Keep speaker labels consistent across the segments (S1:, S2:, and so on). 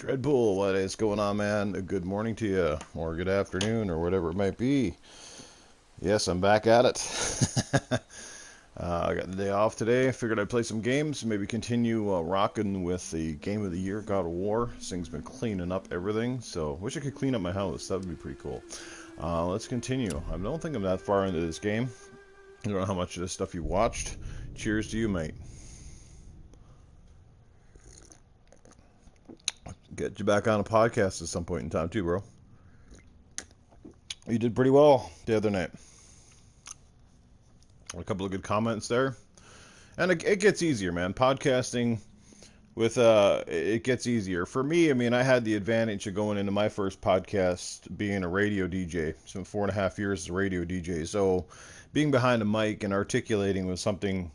S1: Dreadpool, what is going on, man? Good morning to you, or good afternoon, or whatever it might be. Yes, I'm back at it. I got the day off today. I figured I'd play some games, maybe continue rocking with the Game of the Year, God of War. This thing's been cleaning up everything, so wish I could clean up my house. That would be pretty cool. Let's continue. I don't think I'm that far into this game. I don't know how much of this stuff you watched. Cheers to you, mate. Get you back on a podcast at some point in time too, bro. You did pretty well the other night. A couple of good comments there. And it gets easier, man. Podcasting with it gets easier. For me, I mean, I had the advantage of going into my first podcast being a radio DJ. So 4.5 years as a radio DJ. So being behind a mic and articulating was something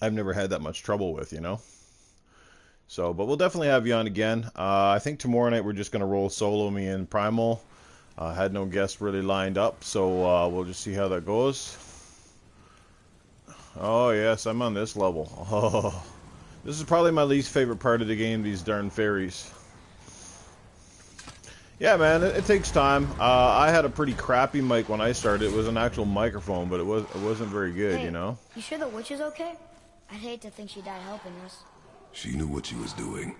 S1: I've never had that much trouble with, you know? So, but we'll definitely have you on again. I think tomorrow night we're just going to roll solo, me and Primal. Had no guests really lined up, so we'll just see how that goes. Oh, yes, I'm on this level. Oh, this is probably my least favorite part of the game, these darn fairies. Yeah, man, it takes time. I had a pretty crappy mic when I started. It was an actual microphone, but it wasn't very good,
S2: hey,
S1: you know?
S2: You sure the witch is okay? I'd hate to think she died helping us.
S3: She knew what she was doing.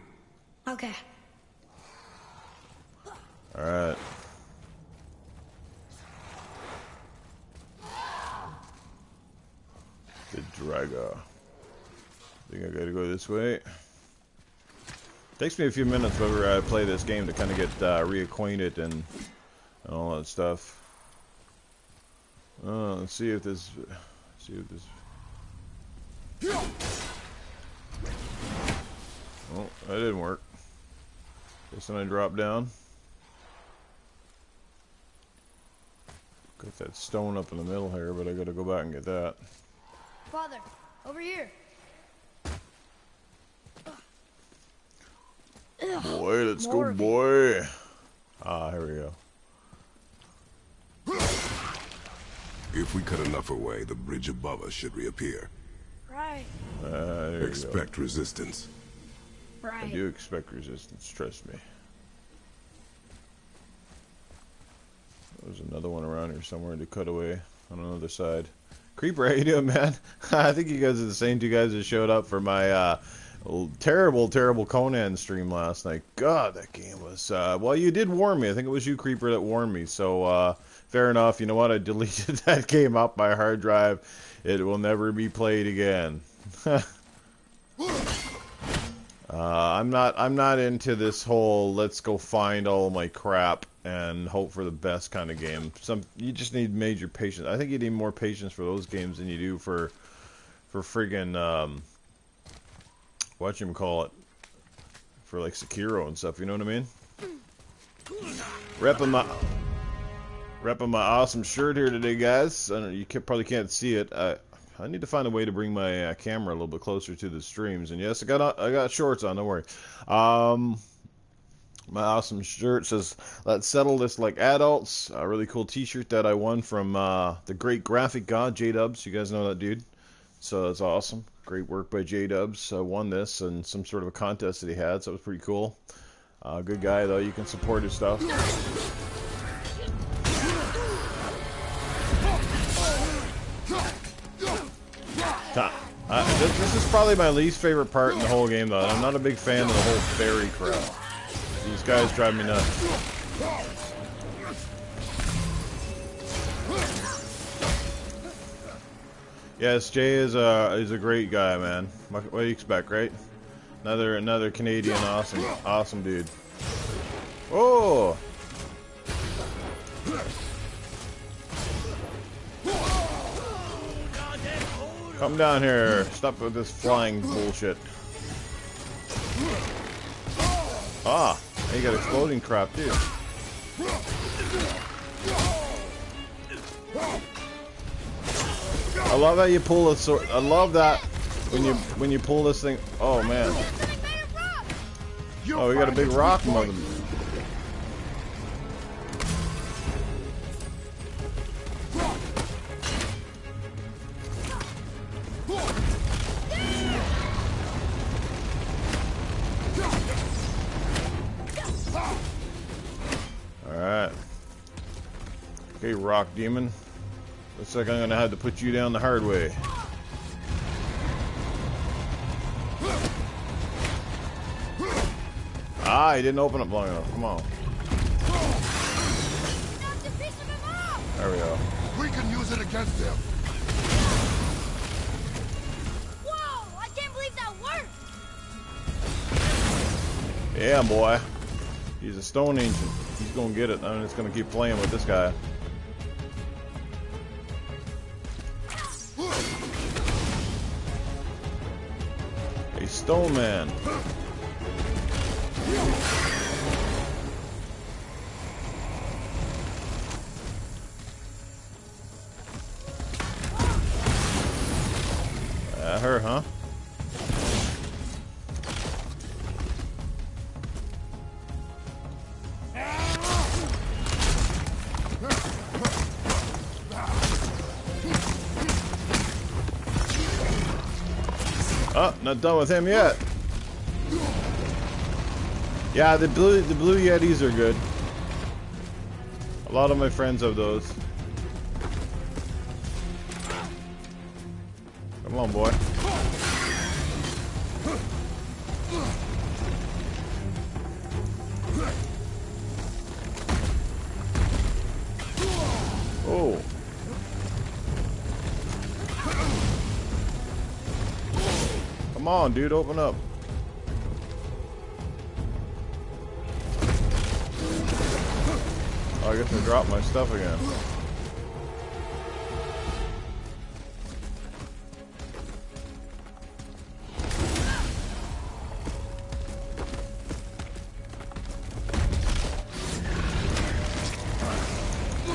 S2: Okay.
S1: Alright. The Draga. Think I gotta go this way. Takes me a few minutes whenever I play this game to kind of get reacquainted and all that stuff. Let's see if this. Oh, that didn't work. Guess then I drop down. Got that stone up in the middle here, but I gotta go back and get that.
S2: Father, over here.
S1: Boy, let's go, boy. Ah, here we go.
S3: If we cut enough away, the bridge above us should reappear.
S2: Right.
S3: Expect resistance.
S2: Right.
S1: I do expect resistance, trust me. There's another one around here somewhere to cut away on another side. Creeper, how you doing, man? I think you guys are the same two guys that showed up for my terrible Conan stream last night. God, that game was... well, you did warn me. I think it was you, Creeper, that warned me. So, fair enough. You know what? I deleted that game off my hard drive. It will never be played again. I'm not into this whole let's go find all my crap and hope for the best kind of game. You just need major patience. I think you need more patience for those games than you do for friggin' whatchamacallit, for like Sekiro and stuff. You know what I mean? Repping my awesome shirt here today, guys. I don't, you probably can't see it. I need to find a way to bring my camera a little bit closer to the streams. And yes, I got shorts on. Don't worry. My awesome shirt says "Let's settle this like adults." A really cool T-shirt that I won from the great graphic god J-Dubs. You guys know that dude, so that's awesome. Great work by J-Dubs. I won this in some sort of a contest that he had, so it was pretty cool. Good guy though. You can support his stuff. This is probably my least favorite part in the whole game, though. I'm not a big fan of the whole fairy crowd. These guys drive me nuts. Yes, Jay is a great guy, man. What do you expect, right? Another Canadian awesome dude. Oh. Come down here. Stop with this flying bullshit. Ah, you got exploding crap too. I love how you pull a sword. I love that when you pull this thing. Oh man. Oh, we got a big rock, mother. Okay, rock demon. Looks like I'm gonna have to put you down the hard way. Ah, he didn't open up long enough. Come on. There we go.
S3: We can use it against them.
S2: Whoa! I can't believe that worked!
S1: Yeah, boy. He's a stone ancient. He's gonna get it. I'm just gonna keep playing with this guy. A stone man. Her, huh? Oh, not done with him yet. Yeah, the blue Yetis are good. A lot of my friends have those. Come on, boy. Oh. Come on, dude, open up. Oh, I guess I dropped my stuff again.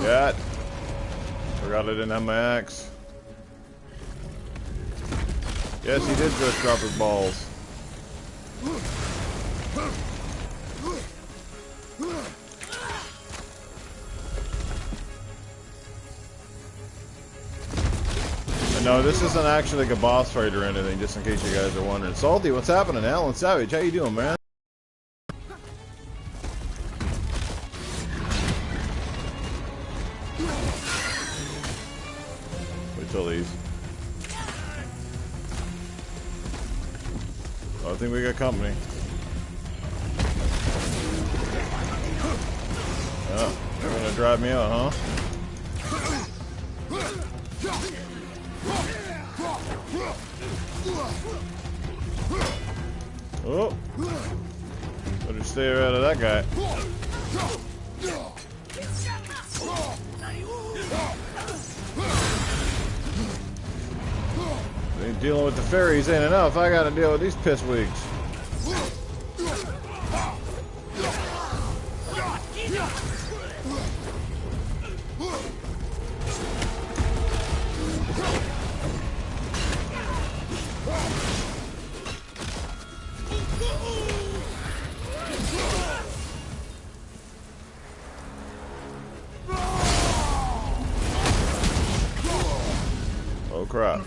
S1: God. Forgot I didn't have my axe. Yes, he did just drop his balls. And no, this isn't actually like a boss fight or anything, just in case you guys are wondering. Salty, what's happening? Alan Savage, how you doing, man? Wait till these. Oh, I think we got company. Yeah, they're gonna drive me out, huh? Oh, better stay out of that guy. Ain't dealing with the fairies ain't enough. I gotta deal with these pisswigs. Oh crap.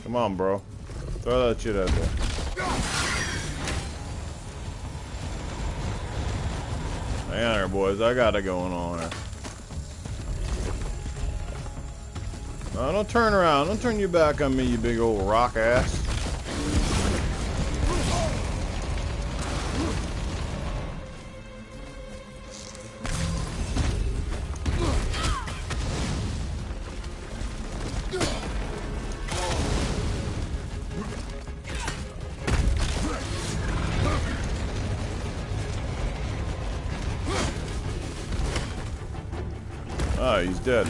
S1: Come on, bro. Throw that shit out there. Hang on here, boys. I got it going on here. No, don't turn around. Don't turn your back on me, you big old rock ass. Oh, he's dead.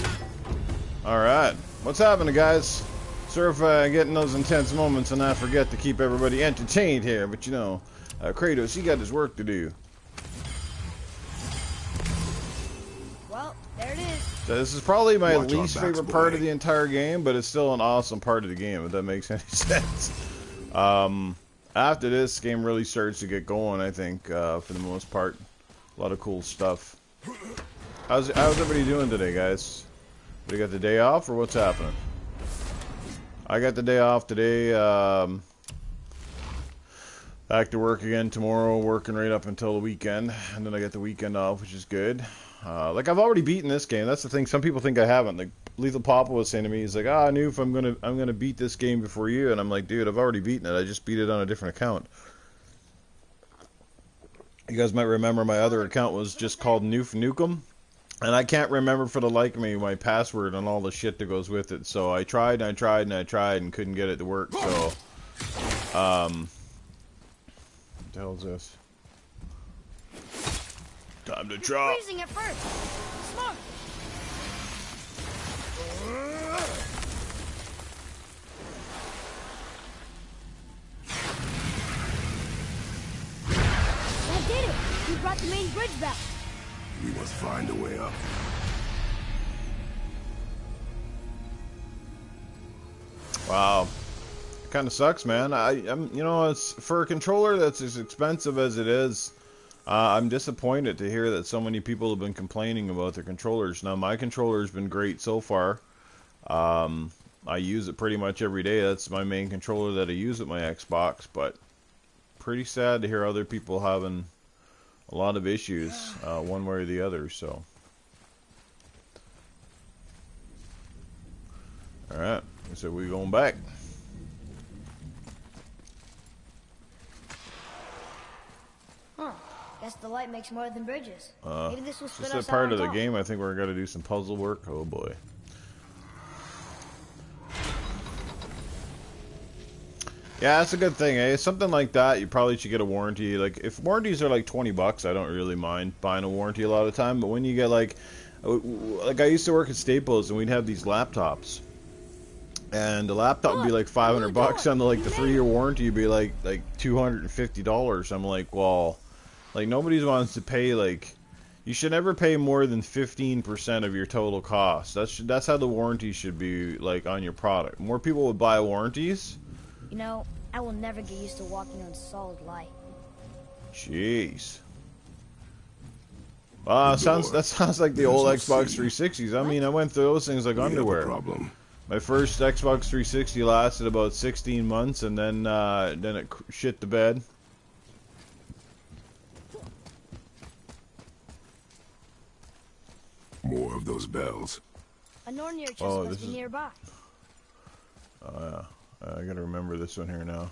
S1: Alright. What's happening, guys? Sorry if I get in those intense moments and I forget to keep everybody entertained here, but you know, Kratos, he got his work to do.
S2: Well, there it is.
S1: So this is probably my
S3: Watch our
S1: least
S3: backs,
S1: favorite part
S3: boy.
S1: of the entire game, but it's still an awesome part of the game, if that makes any sense. After this, game really starts to get going, I think, for the most part. A lot of cool stuff. How's everybody doing today, guys? We got the day off, or what's happening? I got the day off today. Back to work again tomorrow, working right up until the weekend, and then I get the weekend off, which is good. Like I've already beaten this game. That's the thing. Some people think I haven't. Like Lethal Papa was saying to me, he's like, "Ah, Newf, I'm gonna beat this game before you," and I'm like, "Dude, I've already beaten it. I just beat it on a different account." You guys might remember my other account was just called Newf Nukem, and I can't remember for the life of me my password and all the shit that goes with it. So I tried and I tried and I tried and couldn't get it to work. So, what the hell is this? Time to drop.
S2: Freezing at first. Smart. That did it. We brought the main bridge back.
S3: We must find a way up.
S1: Wow. Kind of sucks, man. I'm, you know, it's for a controller that's as expensive as it is. I'm disappointed to hear that so many people have been complaining about their controllers. Now, my controller's been great so far. I use it pretty much every day. That's my main controller that I use with my Xbox. But pretty sad to hear other people having a lot of issues, one way or the other. So, all right. So we're going back.
S2: Huh. Guess the light makes more than bridges. Maybe this will spit
S1: Just
S2: us
S1: a part
S2: out
S1: of the
S2: on top.
S1: game. I think we're going to do some puzzle work. Oh boy. Yeah, that's a good thing, eh? Something like that, you probably should get a warranty. Like, if warranties are like 20 bucks, I don't really mind buying a warranty a lot of the time. But when you get like I used to work at Staples, and we'd have these laptops, and the laptop would be like 500 bucks, and like the 3-year warranty would be like $250. I'm like, well, like nobody wants to pay like. You should never pay more than 15% of your total cost. That's how the warranty should be, like, on your product. More people would buy warranties.
S2: You know, I will never get used to walking on solid light.
S1: Jeez. That sounds like the old Xbox 360s. I mean, I went through those things like underwear.
S3: Problem.
S1: My first Xbox 360 lasted about 16 months, and then it shit the bed.
S3: More of those bells.
S2: A Nornir chest
S1: Oh,
S2: must be nearby.
S1: Yeah. I gotta remember this one here now.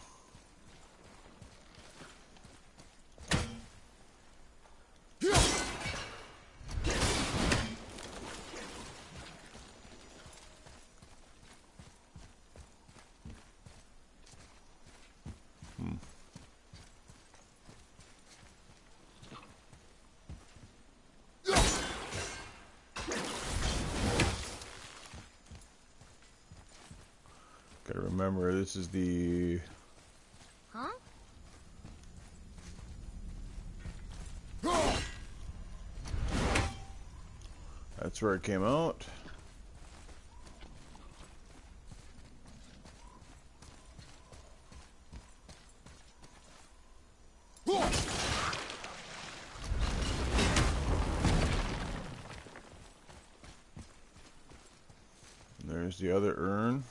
S1: Gotta remember, this is the...
S2: Huh?
S1: That's where it came out. And there's the other urn.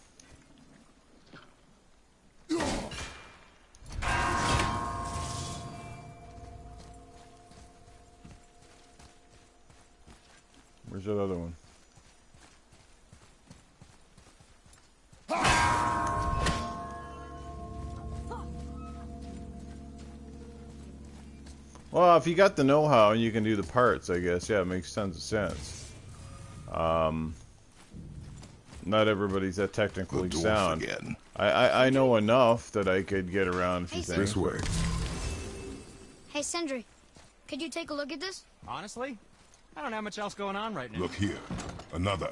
S1: Where's that other one? Well, if you got the know-how and you can do the parts, I guess, yeah, it makes tons of sense. Not everybody's that technically sound.
S3: Again.
S1: I know enough that I could get around a few things.
S3: This way.
S2: Hey, Sindri, could you take a look at this?
S4: Honestly, I don't have much else going on right now.
S3: Look here. Another.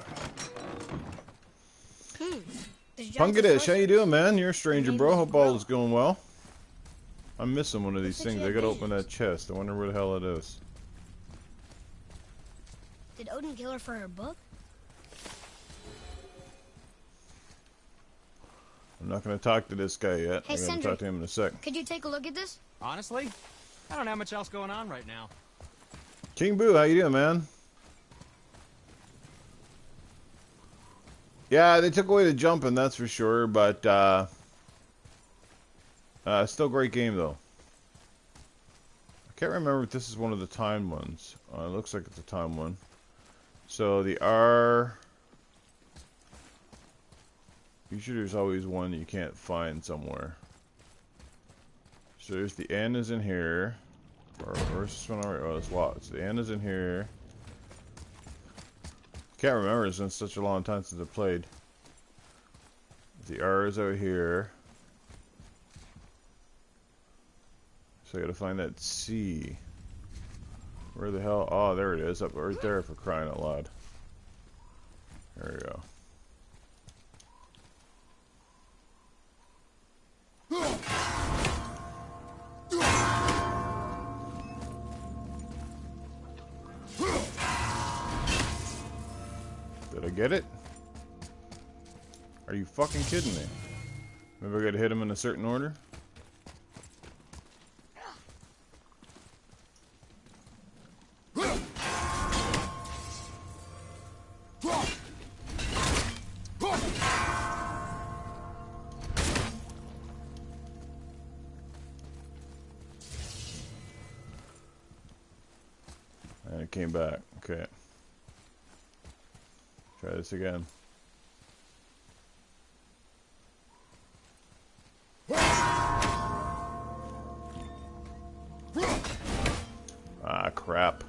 S1: Punkadish, how you doing, man? You're a stranger, bro. Hope all is going well. I'm missing one of these things. I gotta open that chest. I wonder where the hell it is.
S2: Did Odin kill her for her book?
S1: I'm not gonna talk to this guy yet.
S2: Hey,
S1: I'm gonna
S2: Sindri,
S1: talk to him in a sec.
S2: could you take a look at this?
S4: Honestly, I don't have much else going on right now.
S1: King Boo, how you doing, man? Yeah, they took away the jumping, that's for sure, but still great game though. I can't remember if this is one of the timed ones. It looks like it's a timed one. So the R. Usually there's always one that you can't find somewhere. So there's the N is in here. Or is this one already? Oh, it's locked. So the N is in here. Can't remember, it's been such a long time since I played. The R is out here. So I gotta find that C. Where the hell? Oh, there it is. Up right there, for crying out loud. There we go. Did I get it? Are you fucking kidding me? Maybe I gotta hit him in a certain order? And it came back. Okay. Try this again. Ah, crap.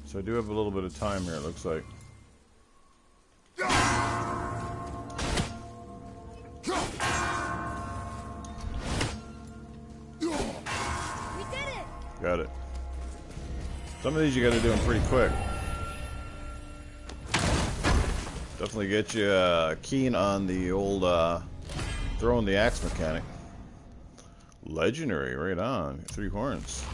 S1: So I do have a little bit of time here, it looks like.
S2: We did it!
S1: Got it. Some of these you gotta do them pretty quick. Definitely get you keen on the old throwing the axe mechanic. Legendary, right on. 3 horns.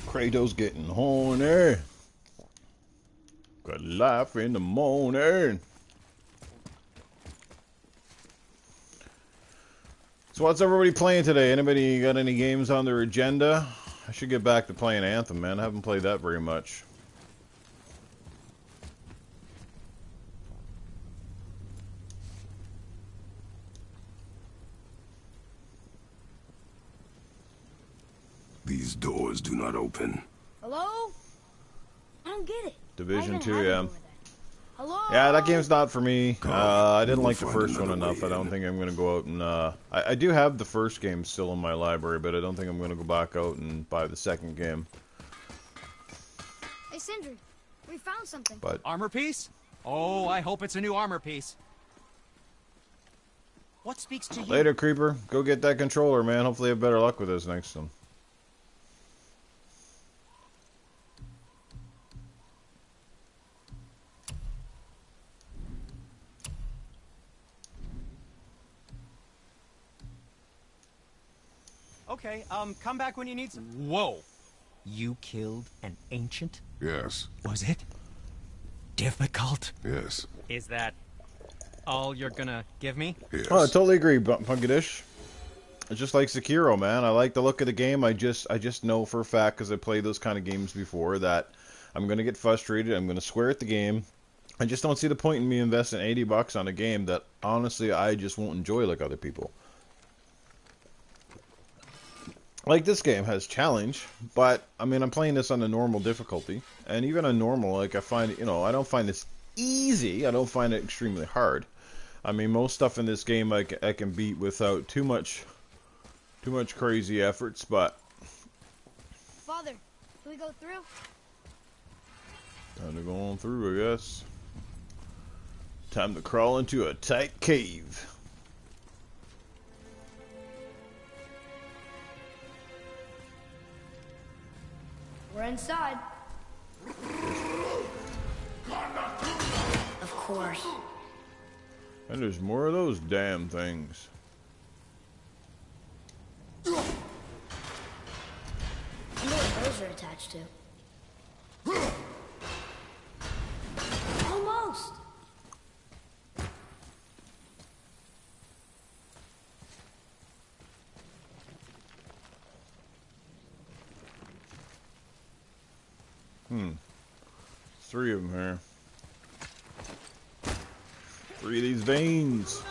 S1: Kratos getting horny. Got life in the morning. So what's everybody playing today? Anybody got any games on their agenda? I should get back to playing Anthem, man. I haven't played that very much.
S3: These doors do not open.
S2: Hello? I don't get it.
S1: Division
S2: I even
S1: 2,
S2: have it
S1: yeah.
S2: over there. Hello?
S1: Yeah, that game's not for me. I didn't
S3: We'll
S1: like the
S3: find
S1: first one
S3: another
S1: enough.
S3: way
S1: I don't
S3: in.
S1: think I'm going to go out and... I do have the first game still in my library, but I don't think I'm going to go back out and buy the second game.
S2: Hey, Sindri, we found something.
S1: But
S4: Armor piece? Oh, I hope it's a new armor piece. What speaks to you?
S1: later, Creeper. Go get that controller, man. Hopefully you have better luck with this next one.
S4: Okay, come back when you need some. Whoa! You killed an ancient?
S3: Yes.
S4: Was it difficult?
S3: Yes.
S4: Is that all you're gonna give me?
S3: Yes.
S1: Oh, I totally agree, Funky Dish. It's just like Sekiro, man. I like the look of the game. I just know for a fact, because I played those kind of games before, that I'm going to get frustrated. I'm going to swear at the game. I just don't see the point in me investing $80 on a game that, honestly, I just won't enjoy like other people. Like, this game has challenge, but, I mean, I'm playing this on a normal difficulty. And even on normal, like, I find, you know, I don't find this easy. I don't find it extremely hard. I mean, most stuff in this game I can beat without too much crazy efforts, but...
S2: Father, can we go through?
S1: Time to go on through, I guess. Time to crawl into a tight cave.
S2: We're inside. Of course.
S1: And there's more of those damn things.
S2: I know what those are attached to. Almost.
S1: 3 of them here. 3 of these veins.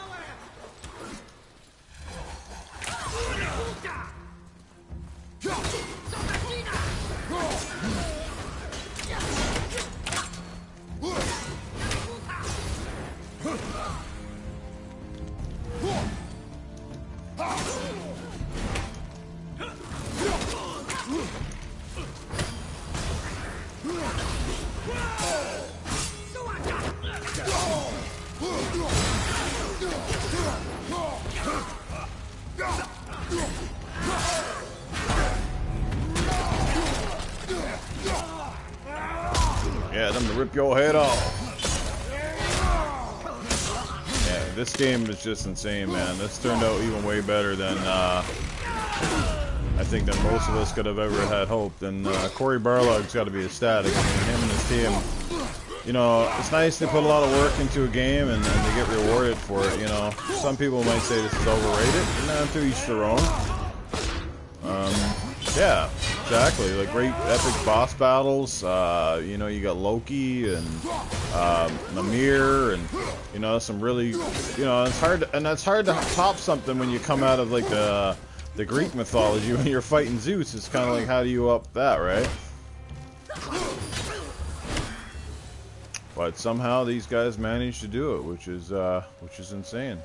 S1: Yeah, them to rip your head off. Yeah, this game is just insane, man. This turned out even way better than I think that most of us could have ever had hoped. And Cory Barlog's got to be ecstatic. I mean, him and his team. You know, it's nice to put a lot of work into a game and they get rewarded for it. You know, some people might say this is overrated. You know, to each their own. Yeah, exactly. Like great epic boss battles. You know, you got Loki and Namir, and you know some really, you know, it's hard to, and that's hard to top something when you come out of like the Greek mythology when you're fighting Zeus. It's kind of like, how do you up that, right? But somehow these guys managed to do it, which is insane.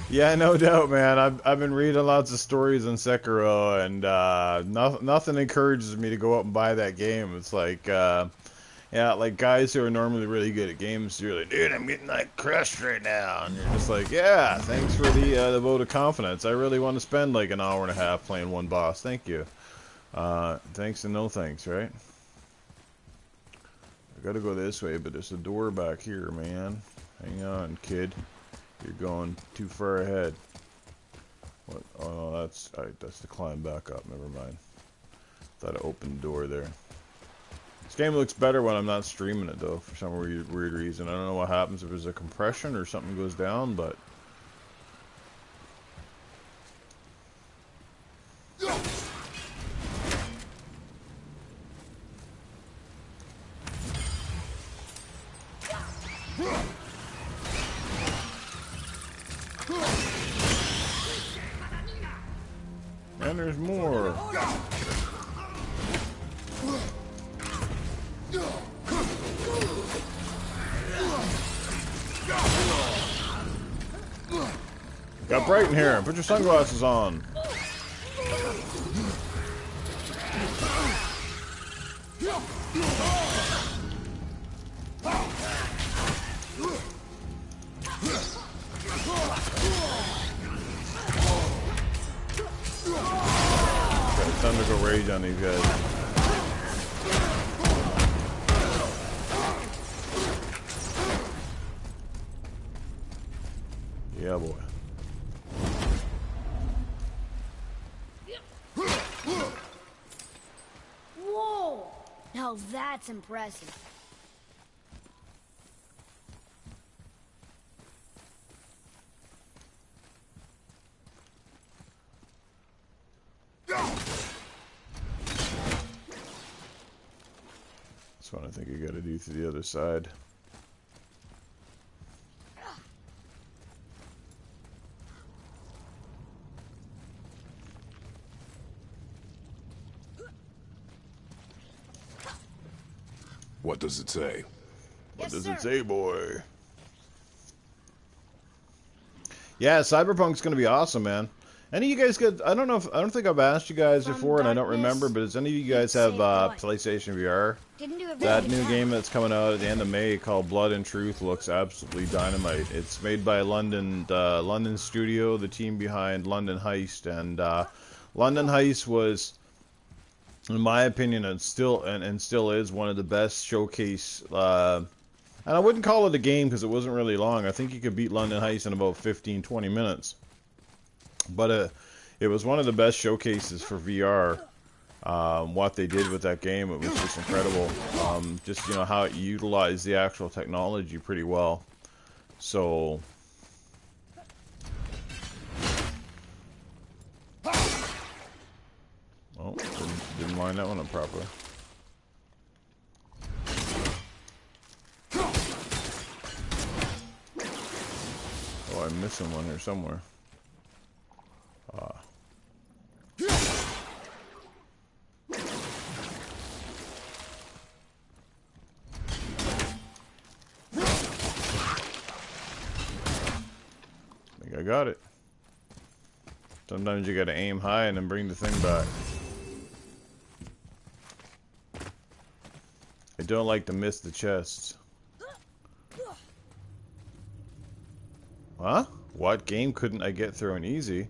S1: Yeah, no doubt, man. I've been reading lots of stories on Sekiro, and nothing encourages me to go out and buy that game. It's like, yeah, like guys who are normally really good at games, you're like, dude, I'm getting like crushed right now, and you're just like, yeah, thanks for the vote of confidence. I really want to spend like an hour and a half playing one boss. Thank you. Thanks and no thanks, right? I gotta go this way, but there's a door back here, man. Hang on, kid. You're going too far ahead. What? Oh no, that's alright. That's to climb back up. Never mind. Thought I opened the door there. This game looks better when I'm not streaming it, though, for some weird reason. I don't know what happens if there's a compression or something goes down, but. And there's more. Got bright in here. Put your sunglasses on. Time to go rage on these guys. Yeah, boy.
S2: Whoa! Now that's impressive.
S1: That's what I think you gotta do to the other side.
S3: What does it say?
S1: What
S2: Yes,
S1: does
S2: sir.
S1: it say, boy? Yeah, Cyberpunk's gonna be awesome, man. Any of you guys get? I don't think I've asked you guys
S2: From
S1: before, and I don't
S2: darkness,
S1: remember. But does any of you guys
S2: it's
S1: have
S2: saved life.
S1: PlayStation VR?
S2: Didn't do a very
S1: That
S2: good
S1: new
S2: job.
S1: game that's coming out at the end of May called Blood and Truth looks absolutely dynamite. It's made by London studio, the team behind London Heist, and London Heist was, in my opinion, and still is one of the best showcase. And I wouldn't call it a game because it wasn't really long. I think you could beat London Heist in about 15-20 minutes. But it was one of the best showcases for VR. What they did with that game, it was just incredible. Just, you know, how it utilized the actual technology pretty well. So... Oh, didn't line that one up properly. Oh, I'm missing one here somewhere. I think I got it. Sometimes you gotta aim high and then bring the thing back. I don't like to miss the chests. Huh? What game couldn't I get through on easy?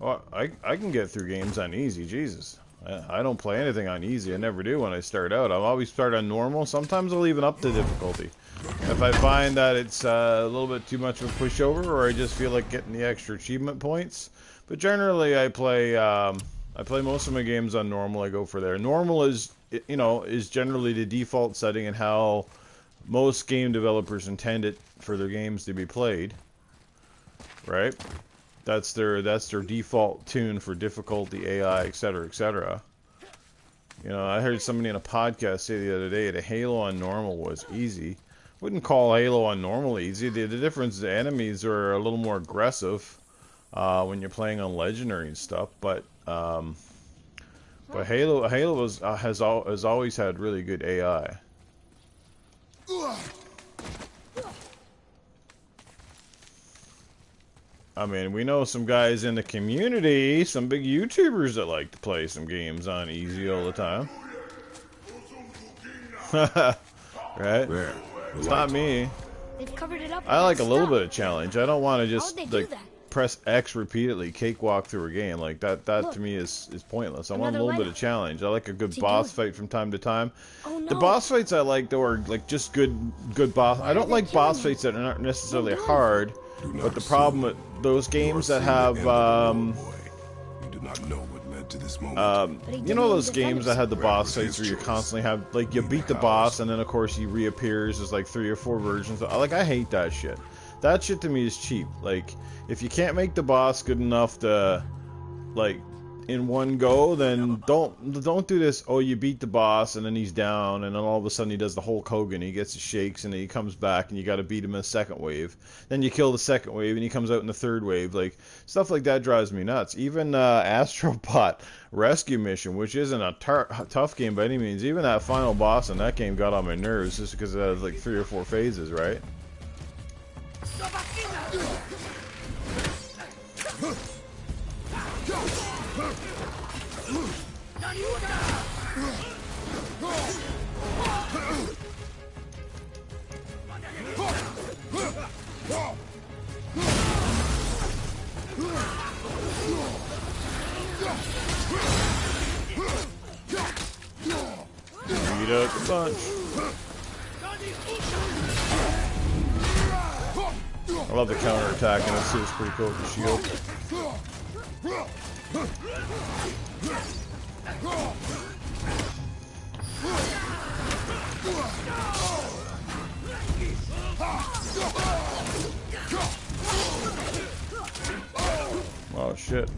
S1: Oh, I can get through games on easy, Jesus. I don't play anything on easy. I never do when I start out. I'll always start on normal. Sometimes I'll even up the difficulty. If I find that it's a little bit too much of a pushover, or I just feel like getting the extra achievement points. But generally, I play most of my games on normal. I go for there. Normal is, you know, is generally the default setting and how most game developers intend it for their games to be played. Right? That's their default tune for difficulty, AI, etc., etc. You know, I heard somebody in a podcast say the other day that Halo on normal was easy. Wouldn't call Halo on normal easy. The difference is the enemies are a little more aggressive when you're playing on legendary and stuff. But Halo has always had really good AI. I mean, we know some guys in the community, some big YouTubers that like to play some games on easy all the time. Right? It's not me.
S2: They've covered it up.
S1: I like a little bit of challenge. I don't want to just like press X repeatedly, cakewalk through a game. Like that to me is pointless. I want a little bit of challenge. I like a good boss fight from time to time. The boss fights I like though are like just good boss. I don't like boss fights that aren't necessarily hard. But the problem with those games that have, you know those games that have the boss fights where you constantly have, like, you beat the boss and then of course he reappears as like 3 or 4 versions. Like, I hate that shit. That shit to me is cheap. Like, if you can't make the boss good enough to, like, in one go, then don't do this. Oh, you beat the boss and then he's down and then all of a sudden he does the Hulk Hogan. He gets the shakes and then he comes back and you got to beat him in the second wave. Then you kill the second wave and he comes out in the third wave. Like, stuff like that drives me nuts. Even Astrobot Rescue Mission, which isn't a tough game by any means. Even that final boss in that game got on my nerves just because it has like 3 or 4 phases, right? Beat up a bunch. I love the counter attack and this is pretty cool with the shield. Oh shit.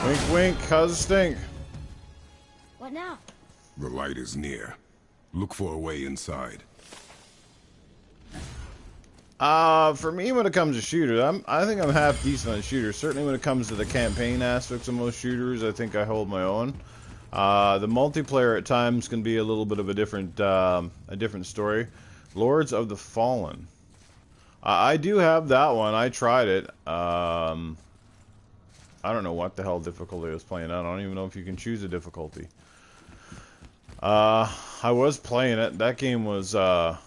S1: Wink, wink. How's it stink?
S2: now?
S3: The light is near. Look for a way inside.
S1: For me, when it comes to shooters, I think I'm half decent on shooters. Certainly when it comes to the campaign aspects of most shooters, I think I hold my own. The multiplayer at times can be a little bit of a different story. Lords of the Fallen. I do have that one. I tried it. I don't know what the hell difficulty I was playing. I don't even know if you can choose a difficulty. I was playing it. That game was a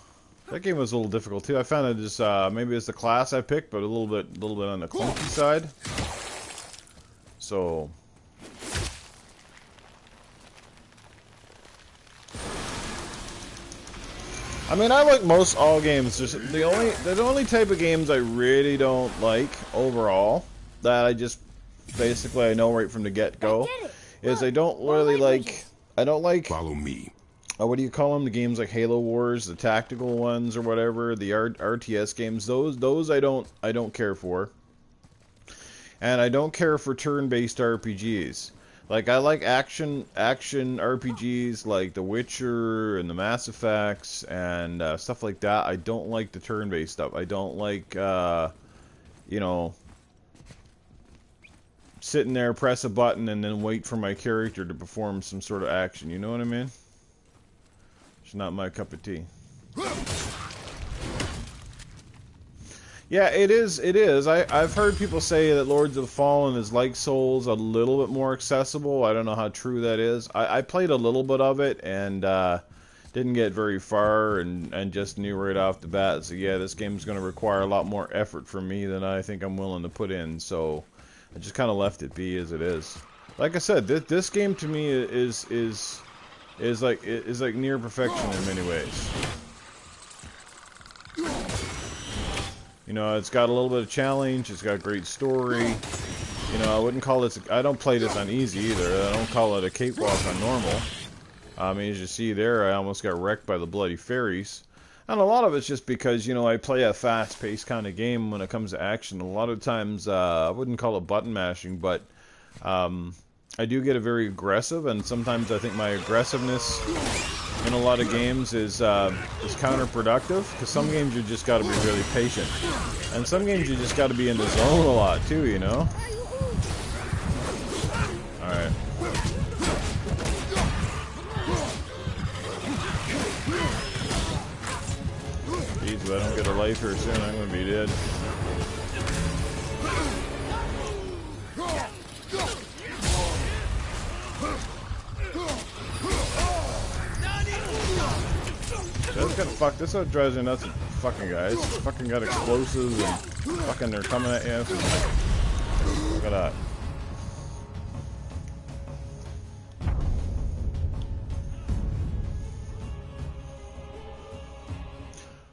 S1: little difficult too. I found it just maybe it's the class I picked, but a little bit on the clunky side. So I mean, I like most all games. The only type of games I really don't like overall, that I just basically I know right from the get-go, is I don't really like. I don't like.
S3: Follow me.
S1: What do you call them? The games like Halo Wars, the tactical ones or whatever, the RTS games. Those I don't care for. And I don't care for turn-based RPGs. Like I like action RPGs like The Witcher and the Mass Effects and stuff like that. I don't like the turn-based stuff. I don't like you know, sitting there, press a button, and then wait for my character to perform some sort of action. You know what I mean? It's not my cup of tea. Yeah, it is. It is. I've heard people say that Lords of the Fallen is like Souls, a little bit more accessible. I don't know how true that is. I played a little bit of it and didn't get very far and just knew right off the bat. So yeah, this game's going to require a lot more effort from me than I think I'm willing to put in. So I just kind of left it be as it is. Like I said, this game to me is like near perfection in many ways. You know, it's got a little bit of challenge. It's got a great story. You know, I wouldn't call this. I don't play this on easy either. I don't call it a cakewalk on normal. I mean, as you see there, I almost got wrecked by the bloody fairies. And a lot of it's just because, you know, I play a fast-paced kind of game when it comes to action. A lot of times, I wouldn't call it button mashing, but I do get very aggressive, and sometimes I think my aggressiveness in a lot of games is counterproductive, because some games you just got to be really patient, and some games you just got to be in the zone a lot too, you know. All right. Jeez, if I don't get a life here soon, I'm gonna be dead. This what drives me nuts. Fucking guys, fucking got explosives and fucking they're coming at you. Look at that.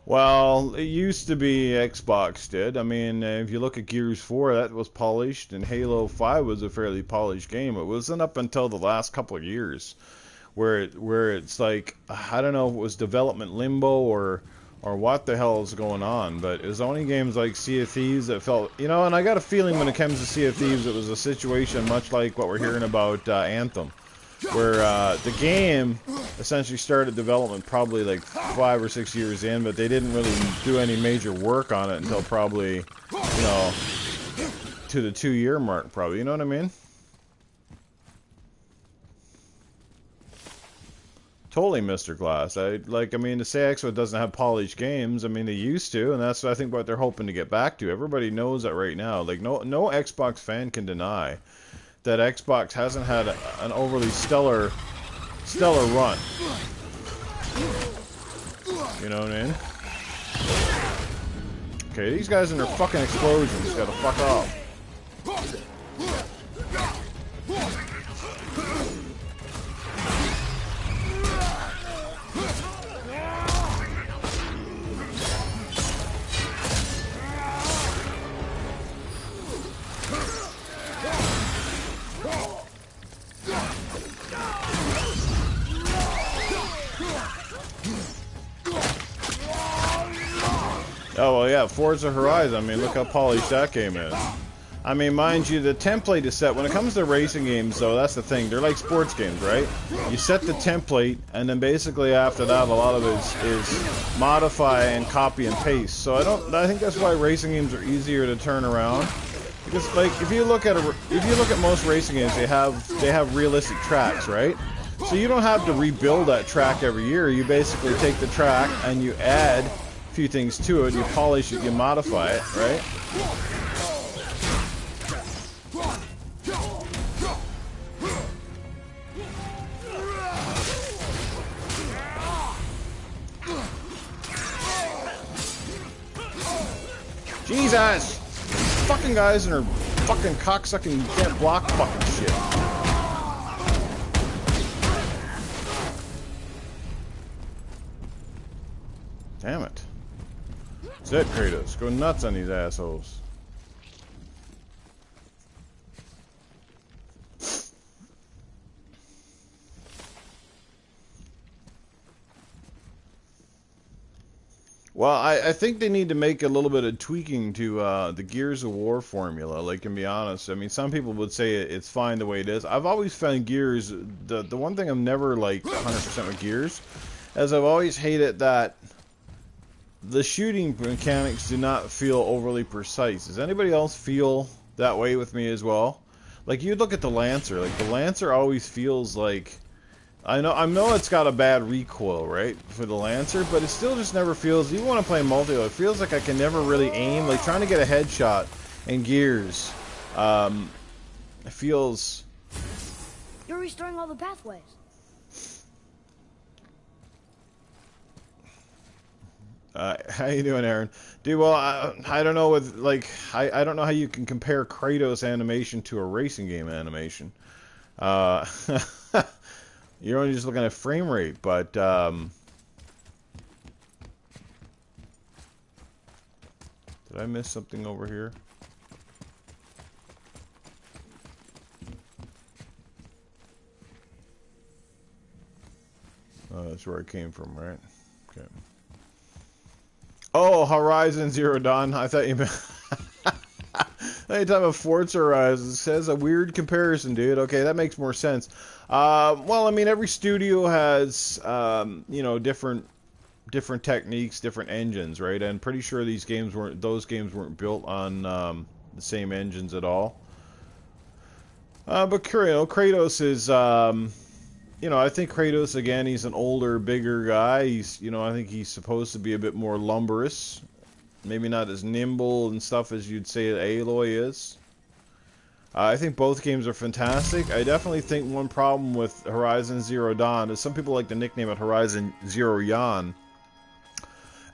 S1: Well, it used to be Xbox did. I mean, if you look at Gears 4, that was polished, and Halo 5 was a fairly polished game. It wasn't up until the last couple of years where it's like, I don't know if it was development limbo or what the hell is going on, but it was only games like Sea of Thieves that felt, you know, and I got a feeling when it comes to Sea of Thieves, it was a situation much like what we're hearing about Anthem, where the game essentially started development probably like 5 or 6 years in, but they didn't really do any major work on it until probably, you know, to the 2-year mark probably, you know what I mean? Totally, Mr. Glass. I mean, to say Xbox doesn't have polished games, I mean, they used to, and that's, I think, what they're hoping to get back to. Everybody knows that right now. Like, no Xbox fan can deny that Xbox hasn't had an overly stellar run. You know what I mean? Okay, these guys and their fucking explosions gotta fuck off. Oh, well, yeah, Forza Horizon, I mean, look how polished that game is. I mean, mind you, the template is set. When it comes to racing games, though, that's the thing. They're like sports games, right? You set the template, and then basically after that, a lot of it is modify and copy and paste. So I think that's why racing games are easier to turn around. Because, like, if you look at most racing games, they have realistic tracks, right? So you don't have to rebuild that track every year. You basically take the track and you add a few things to it. You polish it, you modify it, right? Jesus! Fucking guys and her fucking cocksucking, you can't block fucking shit. Damn it. That's it, Kratos. Go nuts on these assholes. Well, I think they need to make a little bit of tweaking to the Gears of War formula. Like, to be honest, I mean, some people would say it's fine the way it is. I've always found Gears, the one thing I'm never like 100% with Gears, is I've always hated that the shooting mechanics do not feel overly precise. Does anybody else feel that way with me as well? Like, you look at the Lancer. Like, the Lancer always feels like... I know it's got a bad recoil, right, for the Lancer, but it still just never feels, even when I play multiplayer, it feels like I can never really aim, like trying to get a headshot in Gears, it feels...
S2: You're restoring all the pathways.
S1: How you doing, Aaron? Dude, well, I don't know with, like, I don't know how you can compare Kratos animation to a racing game animation. You're only just looking at frame rate, but did I miss something over here? Oh, that's where I came from, right? Okay. Oh, Horizon Zero Dawn. I thought you meant... Anytime a Forza Horizon says a weird comparison, dude. Okay, that makes more sense. Well, I mean, every studio has, you know, different techniques, different engines, right? And pretty sure those games weren't built on the same engines at all. But Kratos is, you know, I think Kratos, again, he's an older, bigger guy. He's, you know, I think he's supposed to be a bit more lumberous. Maybe not as nimble and stuff as you'd say Aloy is. I think both games are fantastic. I definitely think one problem with Horizon Zero Dawn is some people like to nickname it Horizon Zero Yawn.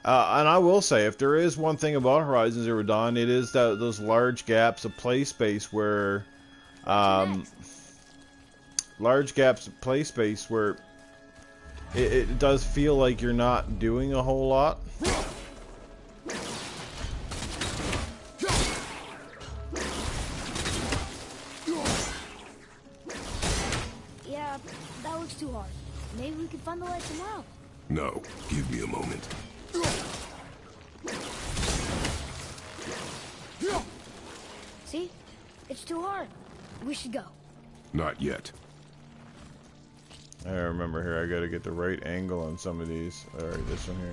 S1: And I will say, if there is one thing about Horizon Zero Dawn, it is that those large gaps of play space where... it does feel like you're not doing a whole lot.
S2: Yeah, that looks too hard. Maybe we could find the light somewhere else.
S3: No, give me a moment.
S2: See? It's too hard. We should go.
S3: Not yet.
S1: I remember here, I gotta get the right angle on some of these. Alright, this one here.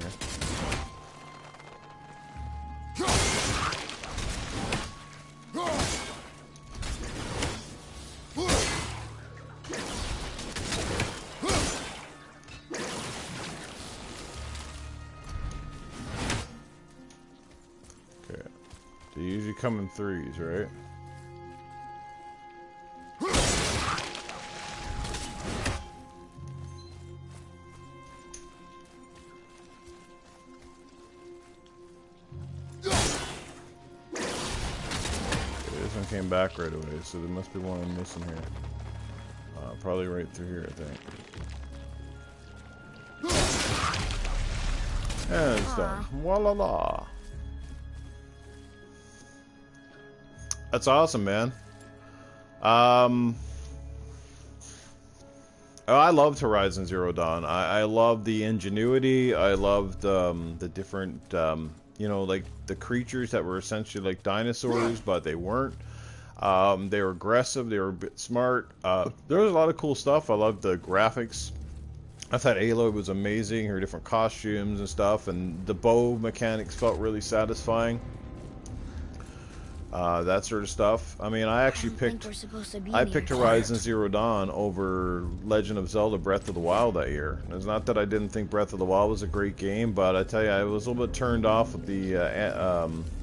S1: Okay. They usually come in threes, right? Came back right away, so there must be one I'm missing here. Probably right through here, I think. And it's done. Voila! That's awesome, man. I loved Horizon Zero Dawn. I loved the ingenuity. I loved the different, you know, like the creatures that were essentially like dinosaurs, but they weren't. They were aggressive. They were a bit smart. There was a lot of cool stuff. I loved the graphics. I thought Aloy was amazing. Her different costumes and stuff, and the bow mechanics felt really satisfying. That sort of stuff. I mean, I actually picked Horizon Zero Dawn over Legend of Zelda Breath of the Wild that year. It's not that I didn't think Breath of the Wild was a great game, but I tell you, I was a little bit turned off with the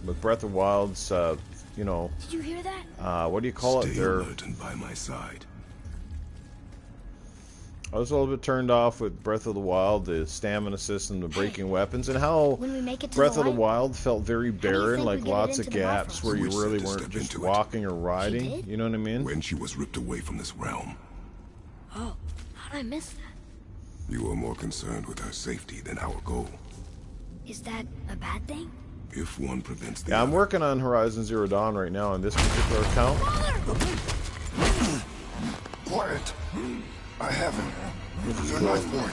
S1: with Breath of the Wild's, you know.
S2: Did you hear that?
S1: What do you call it?
S3: Stay alert and by my side.
S1: I was a little bit turned off with Breath of the Wild, the stamina system, the breaking weapons, and how Breath of the Wild felt very barren, like lots of gaps where you really weren't just walking or riding. You know what I mean?
S3: When she was ripped away from this realm.
S2: Oh, how'd I miss that?
S3: You were more concerned with her safety than our goal.
S2: Is that a bad thing?
S3: If one prevents the
S1: Yeah, I'm
S3: other.
S1: working on Horizon Zero Dawn right now on this particular account.
S3: Quiet. I have him. Your knife point.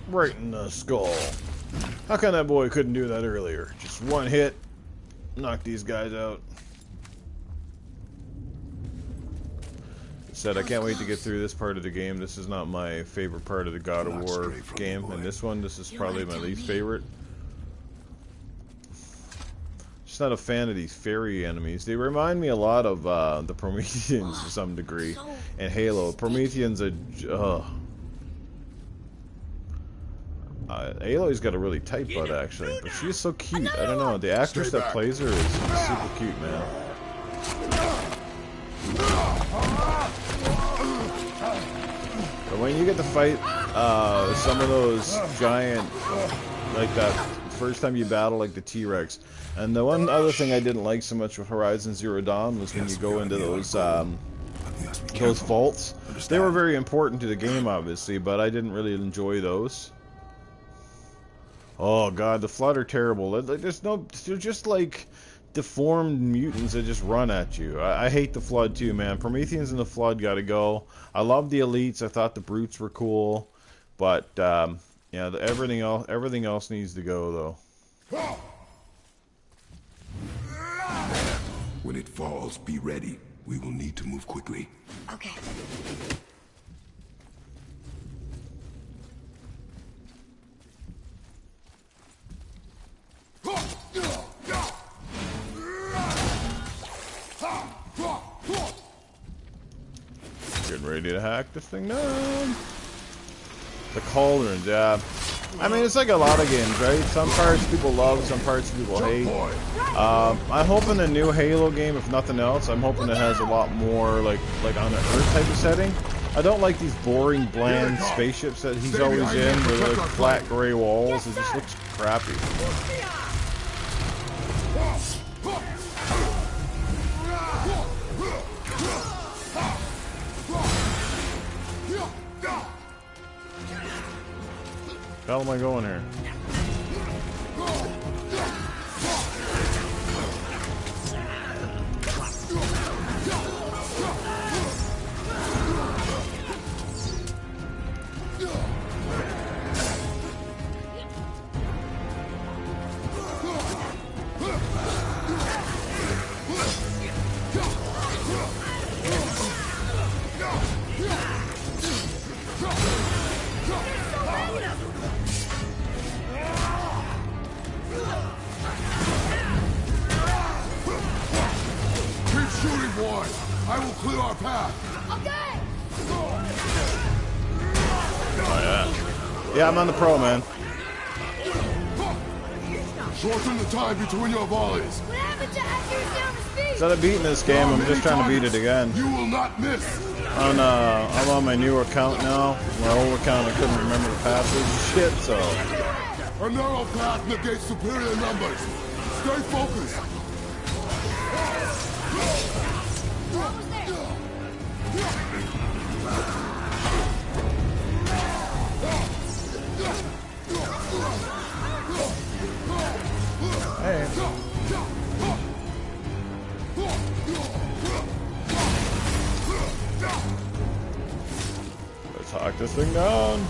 S1: Right in the skull. How come that boy couldn't do that earlier? Just one hit, knock these guys out. Said I can't wait to get through this part of the game. This is not my favorite part of the God of War game, and this one, this is probably my least favorite. Just not a fan of these fairy enemies. They remind me a lot of the Prometheans to some degree, and Halo. Prometheans are, Aloy's got a really tight butt actually, but she's so cute. I don't know. The actress that plays her is super cute, man. But when you get to fight some of those giant, like that first time you battle like the T-Rex, and the one other thing I didn't like so much with Horizon Zero Dawn was when you go into those vaults. They were very important to the game, obviously, but I didn't really enjoy those. Oh god, the Flood are terrible. There's no, they're just like deformed mutants that just run at you. I hate the Flood too, man. Prometheans and the Flood gotta go. I love the elites. I thought the brutes were cool, but yeah, everything else needs to go though.
S3: When it falls, be ready. We will need to move quickly.
S2: Okay.
S1: Getting ready to hack this thing down. The cauldrons, yeah. I mean, it's like a lot of games, right? Some parts people love, some parts people hate. I'm hoping the new Halo game, if nothing else, I'm hoping it has a lot more like on an Earth type of setting. I don't like these boring, bland spaceships that he's always in with like flat gray walls. It just looks crappy. How am I going here?
S3: I will clear our path.
S2: Okay.
S3: Oh,
S1: yeah, I'm on the pro, man.
S3: Shorten the time between your volleys.
S2: What happened to accuracy on the speed?
S1: Instead of beating this game, I'm just trying to beat it again.
S3: You will not miss.
S1: I'm on my new account now. My old account, I couldn't remember the password and shit, so.
S3: A narrow path negates superior numbers. Stay focused.
S2: Almost there.
S1: Hey. Let's hawk this thing down.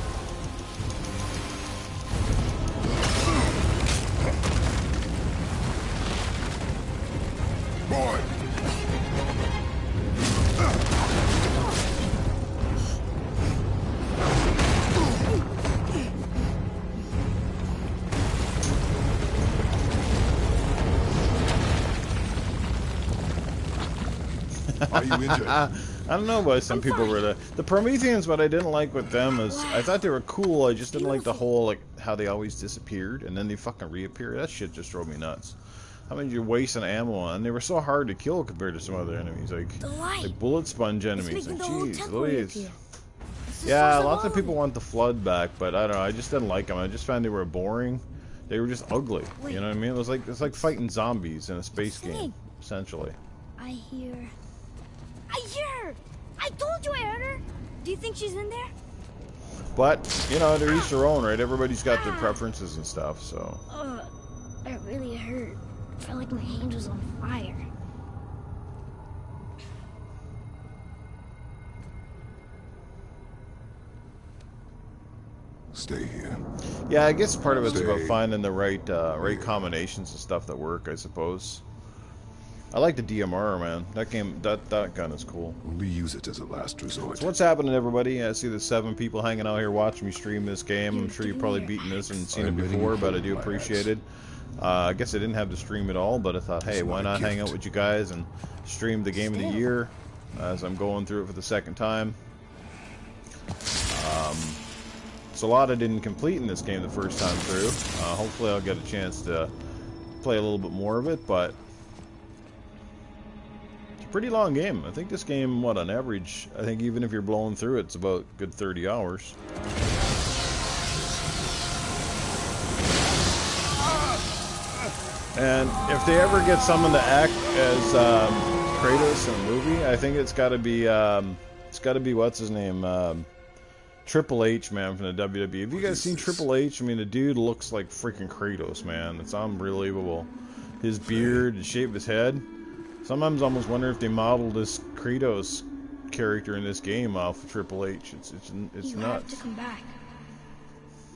S3: Boy, Are you injured?
S1: I don't know why some people
S2: fine.
S1: were the Prometheans. What I didn't like with them is I thought they were cool. I just didn't like the whole like how they always disappeared and then they fucking reappear. That shit just drove me nuts. How many you're wasting ammo on? And they were so hard to kill compared to some other enemies, like bullet sponge enemies. Like, jeez, Louise. Yeah, lots of people want the flood back, but I don't know. I just didn't like them. I just found they were boring. They were just ugly. You know what I mean? It's like fighting zombies in a space game, essentially.
S2: I hear her! I told you I heard her! Do you think she's in there?
S1: But, you know, they're each their own, right? Everybody's got their preferences and stuff, so.
S2: That really hurt. I felt like my hand was on fire.
S3: Stay here.
S1: Yeah, I guess part of it's about finding the right combinations of stuff that work, I suppose. I like the DMR, man. That game, that gun is cool.
S3: Only use it as a last resort.
S1: So what's happening, everybody? I see the 7 people hanging out here watching me stream this game. I'm sure you've probably beaten this and seen it before, but I do appreciate it. I guess I didn't have to stream at all, but I thought, hey, why not hang out with you guys and stream the game of the year as I'm going through it for the second time. It's a lot I didn't complete in this game the first time through. Hopefully I'll get a chance to play a little bit more of it, but it's a pretty long game. I think this game, what, on average, I think even if you're blowing through it, it's about a good 30 hours. And if they ever get someone to act as Kratos in a movie, I think it's got to be what's his name, Triple H, man, from the WWE. Have you guys seen Triple H? I mean, the dude looks like freaking Kratos, man. It's unbelievable. His beard, the shape of his head. Sometimes I almost wonder if they modeled this Kratos character in this game off of Triple H. It's nuts.
S2: You have to come back.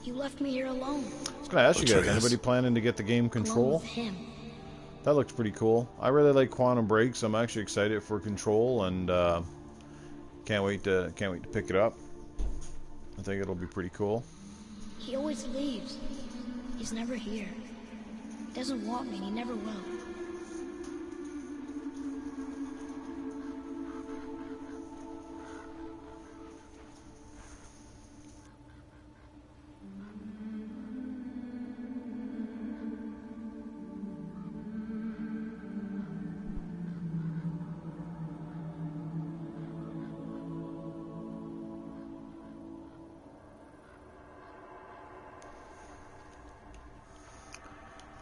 S2: You left me here alone.
S1: I was gonna ask you guys, anybody planning to get the game Control?
S2: Alone with him.
S1: That looks pretty cool. I really like Quantum Break, so I'm actually excited for Control, and can't wait to pick it up. I think it'll be pretty cool.
S2: He always leaves. He's never here. He doesn't want me, and he never will.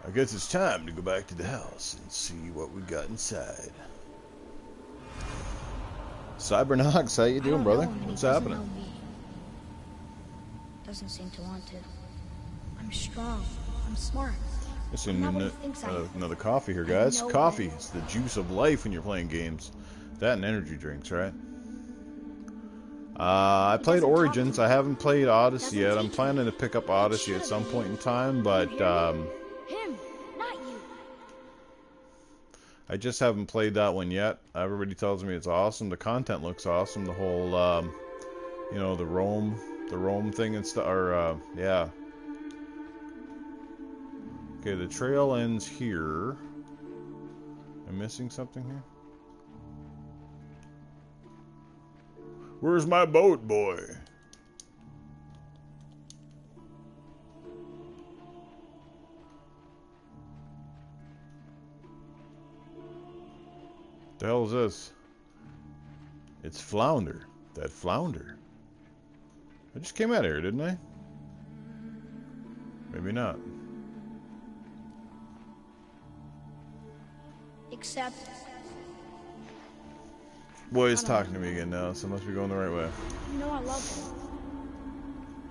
S1: I guess it's time to go back to the house and see what we got inside. Cybernox, how you doing, brother? What's happening?
S2: Doesn't seem to want to. I'm strong. I'm smart.
S1: Listen, another coffee here, guys. Coffee is the juice of life when you're playing games. That and energy drinks, right? I played Origins. I haven't played Odyssey yet. I'm planning to pick up Odyssey at some point in time, but
S2: Him, not you.
S1: I just haven't played that one yet. Everybody tells me it's awesome. The content looks awesome. The whole, you know, the Rome thing and stuff. Or yeah. Okay, the trail ends here. Am I missing something here? Where's my boat, boy? The hell is this? It's Flounder. That Flounder. I just came out of here, didn't I? Maybe not.
S2: Except...
S1: Boy, he's talking to me again now, so I must be going the right way.
S2: You know I love him.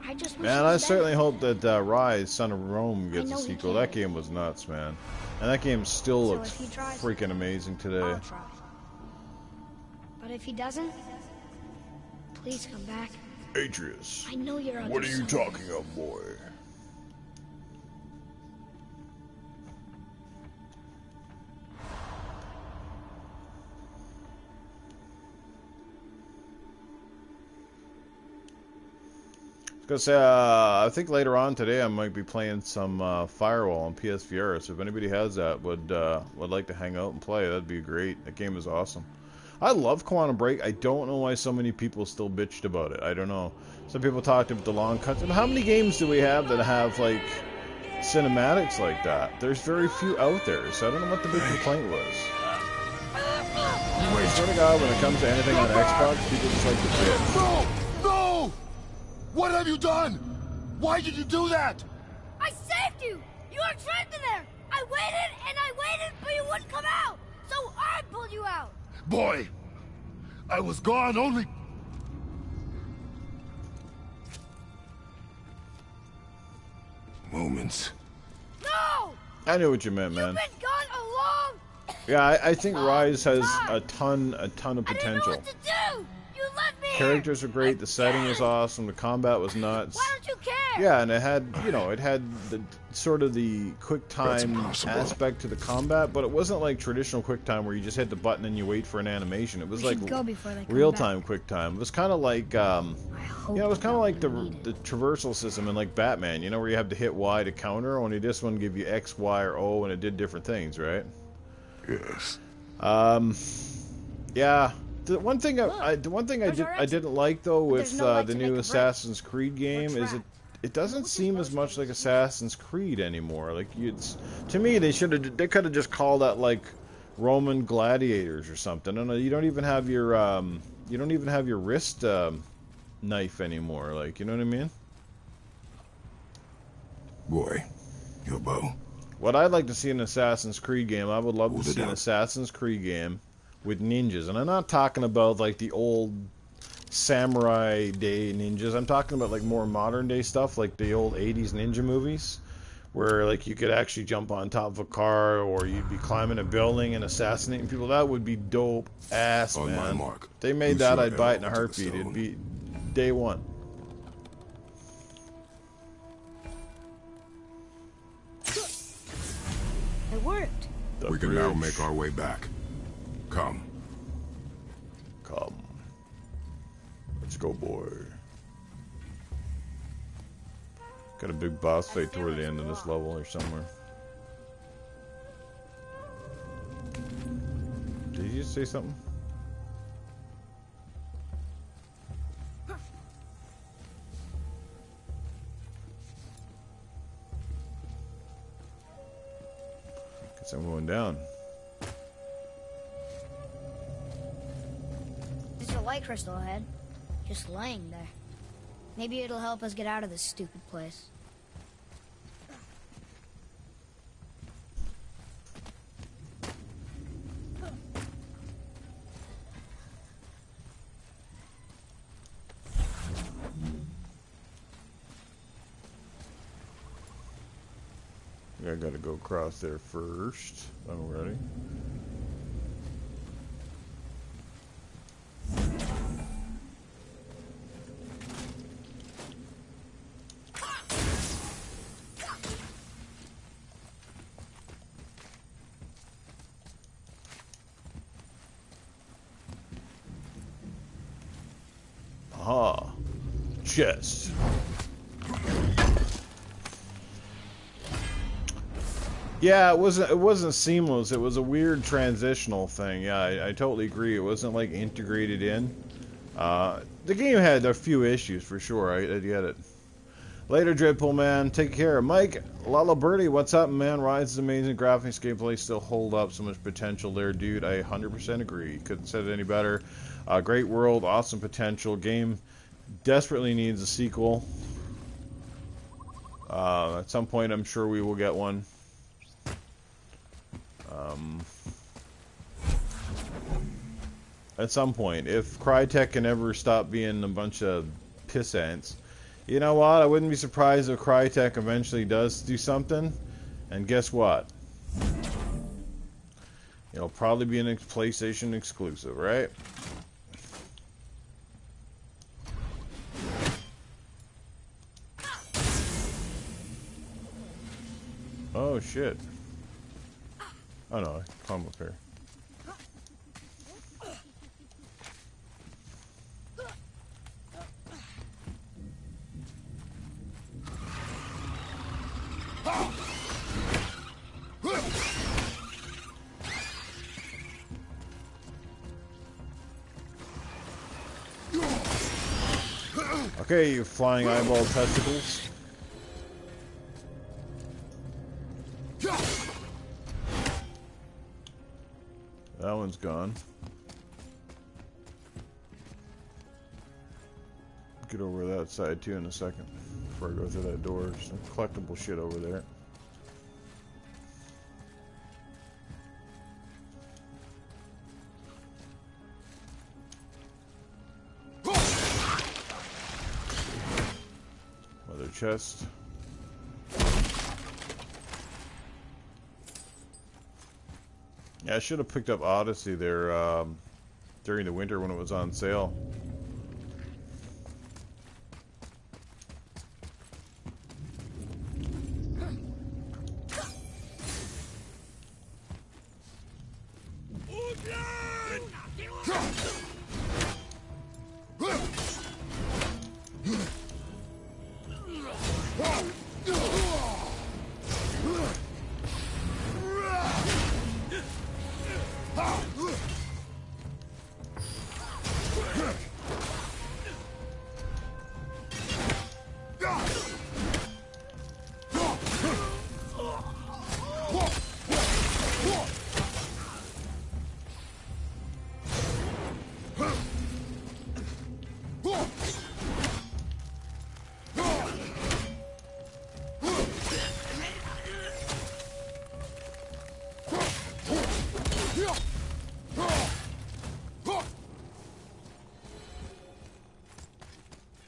S2: I just wish
S1: Man,
S2: he
S1: I
S2: was
S1: certainly
S2: dead.
S1: hope that Rise, Son of Rome gets
S2: I
S1: a
S2: know he
S1: sequel.
S2: can.
S1: That game was nuts, man. And that game still
S2: So
S1: looks
S2: if he tries,
S1: freaking amazing today.
S2: I'll try. But if he doesn't, please come back.
S1: Atreus,
S2: I know you're on
S1: what are
S2: your
S1: you
S2: side.
S1: talking of, boy? Because I think later on today I might be playing some Firewall on PSVR. So if anybody has that would like to hang out and play, that'd be great. That game is awesome. I love Quantum Break. I don't know why so many people still bitched about it. I don't know. Some people talked about the long cuts. And how many games do we have that have, like, cinematics like that? There's very few out there, so I don't know what the big complaint was. I swear to God, when it comes to anything on Xbox, people just like to bitch.
S5: No! No! What have you done? Why did you do that?
S2: I saved you! You were trapped in there! I waited and I waited, but you wouldn't come out! So I pulled you out!
S5: Boy, I was gone only...
S3: Moments.
S2: No!
S1: I knew what you meant,
S2: You've
S1: man.
S2: been gone a long...
S1: Yeah, I think Rise has a ton of
S2: I didn't know
S1: potential.
S2: what to do! You left me
S1: Characters
S2: here.
S1: are great,
S2: I'm
S1: the setting was
S2: scared.
S1: awesome, the combat was nuts.
S2: Why don't you care?
S1: Yeah, and it had, you know, it had the sort of the quick time
S3: impossible.
S1: aspect to the combat, but it wasn't like traditional quick time where you just hit the button and you wait for an animation. It was
S2: We
S1: like
S2: should go before they come
S1: real
S2: back.
S1: time quick time. It was kind of like,
S2: I hope
S1: it was kind of like the
S2: we need it.
S1: traversal system in like Batman, you know, where you have to hit Y to counter. Only this one give you X, Y, or O, and it did different things, right?
S3: Yes.
S1: Yeah. The one thing I didn't like though with
S2: no light
S1: the
S2: to
S1: new
S2: make a break.
S1: Assassin's Creed game is
S2: trapped.
S1: it doesn't seem as much like Assassin's Creed anymore. Like to me they could have just called that like Roman gladiators or something. I don't know. You don't even have your wrist knife anymore. Like, you know what I mean?
S3: Boy, your bow.
S1: What I'd like to see in an Assassin's Creed game, I would love to
S3: Hold it
S1: see an
S3: down.
S1: Assassin's Creed game with ninjas. And I'm not talking about like the old samurai day ninjas. I'm talking about like more modern day stuff, like the old 80s ninja movies, where like you could actually jump on top of a car or you'd be climbing a building and assassinating people. That would be dope ass,
S3: On my
S1: man.
S3: mark.
S1: If they made
S3: You
S1: that,
S3: shoot
S1: I'd buy it in a
S3: arrow to the
S1: heartbeat. It'd
S3: stone.
S1: be day one.
S2: It worked.
S1: The
S3: We can now
S1: bridge.
S3: make our way back. Come.
S1: Come. Let's go, boy. Got a big boss fight toward the end of this level or somewhere. Did you just say something? Guess I'm going down.
S2: There's a light crystal ahead, just laying there. Maybe it'll help us get out of this stupid place.
S1: I gotta go across there first. I'm ready. Aha. Chest. Yeah, it wasn't seamless. It was a weird transitional thing. Yeah, I totally agree. It wasn't like integrated in. The game had a few issues for sure. I get it. Later, Dreadpool man. Take care, Mike. Lala Birdie, what's up, man? Rise's amazing graphics, gameplay still hold up. So much potential there, dude. I 100% agree. Couldn't said it any better. Great world, awesome potential. Game desperately needs a sequel. At some point, I'm sure we will get one. At some point, if Crytek can ever stop being a bunch of piss ants, you know what? I wouldn't be surprised if Crytek eventually does do something. And guess what? It'll probably be an PlayStation exclusive, right? Oh shit. Oh no, climb up here. Okay, you flying eyeball testicles. That one's gone. Get over that side too in a second before I go through that door. Some collectible shit over there. Leather chest. Yeah, I should have picked up Odyssey there during the winter when it was on sale.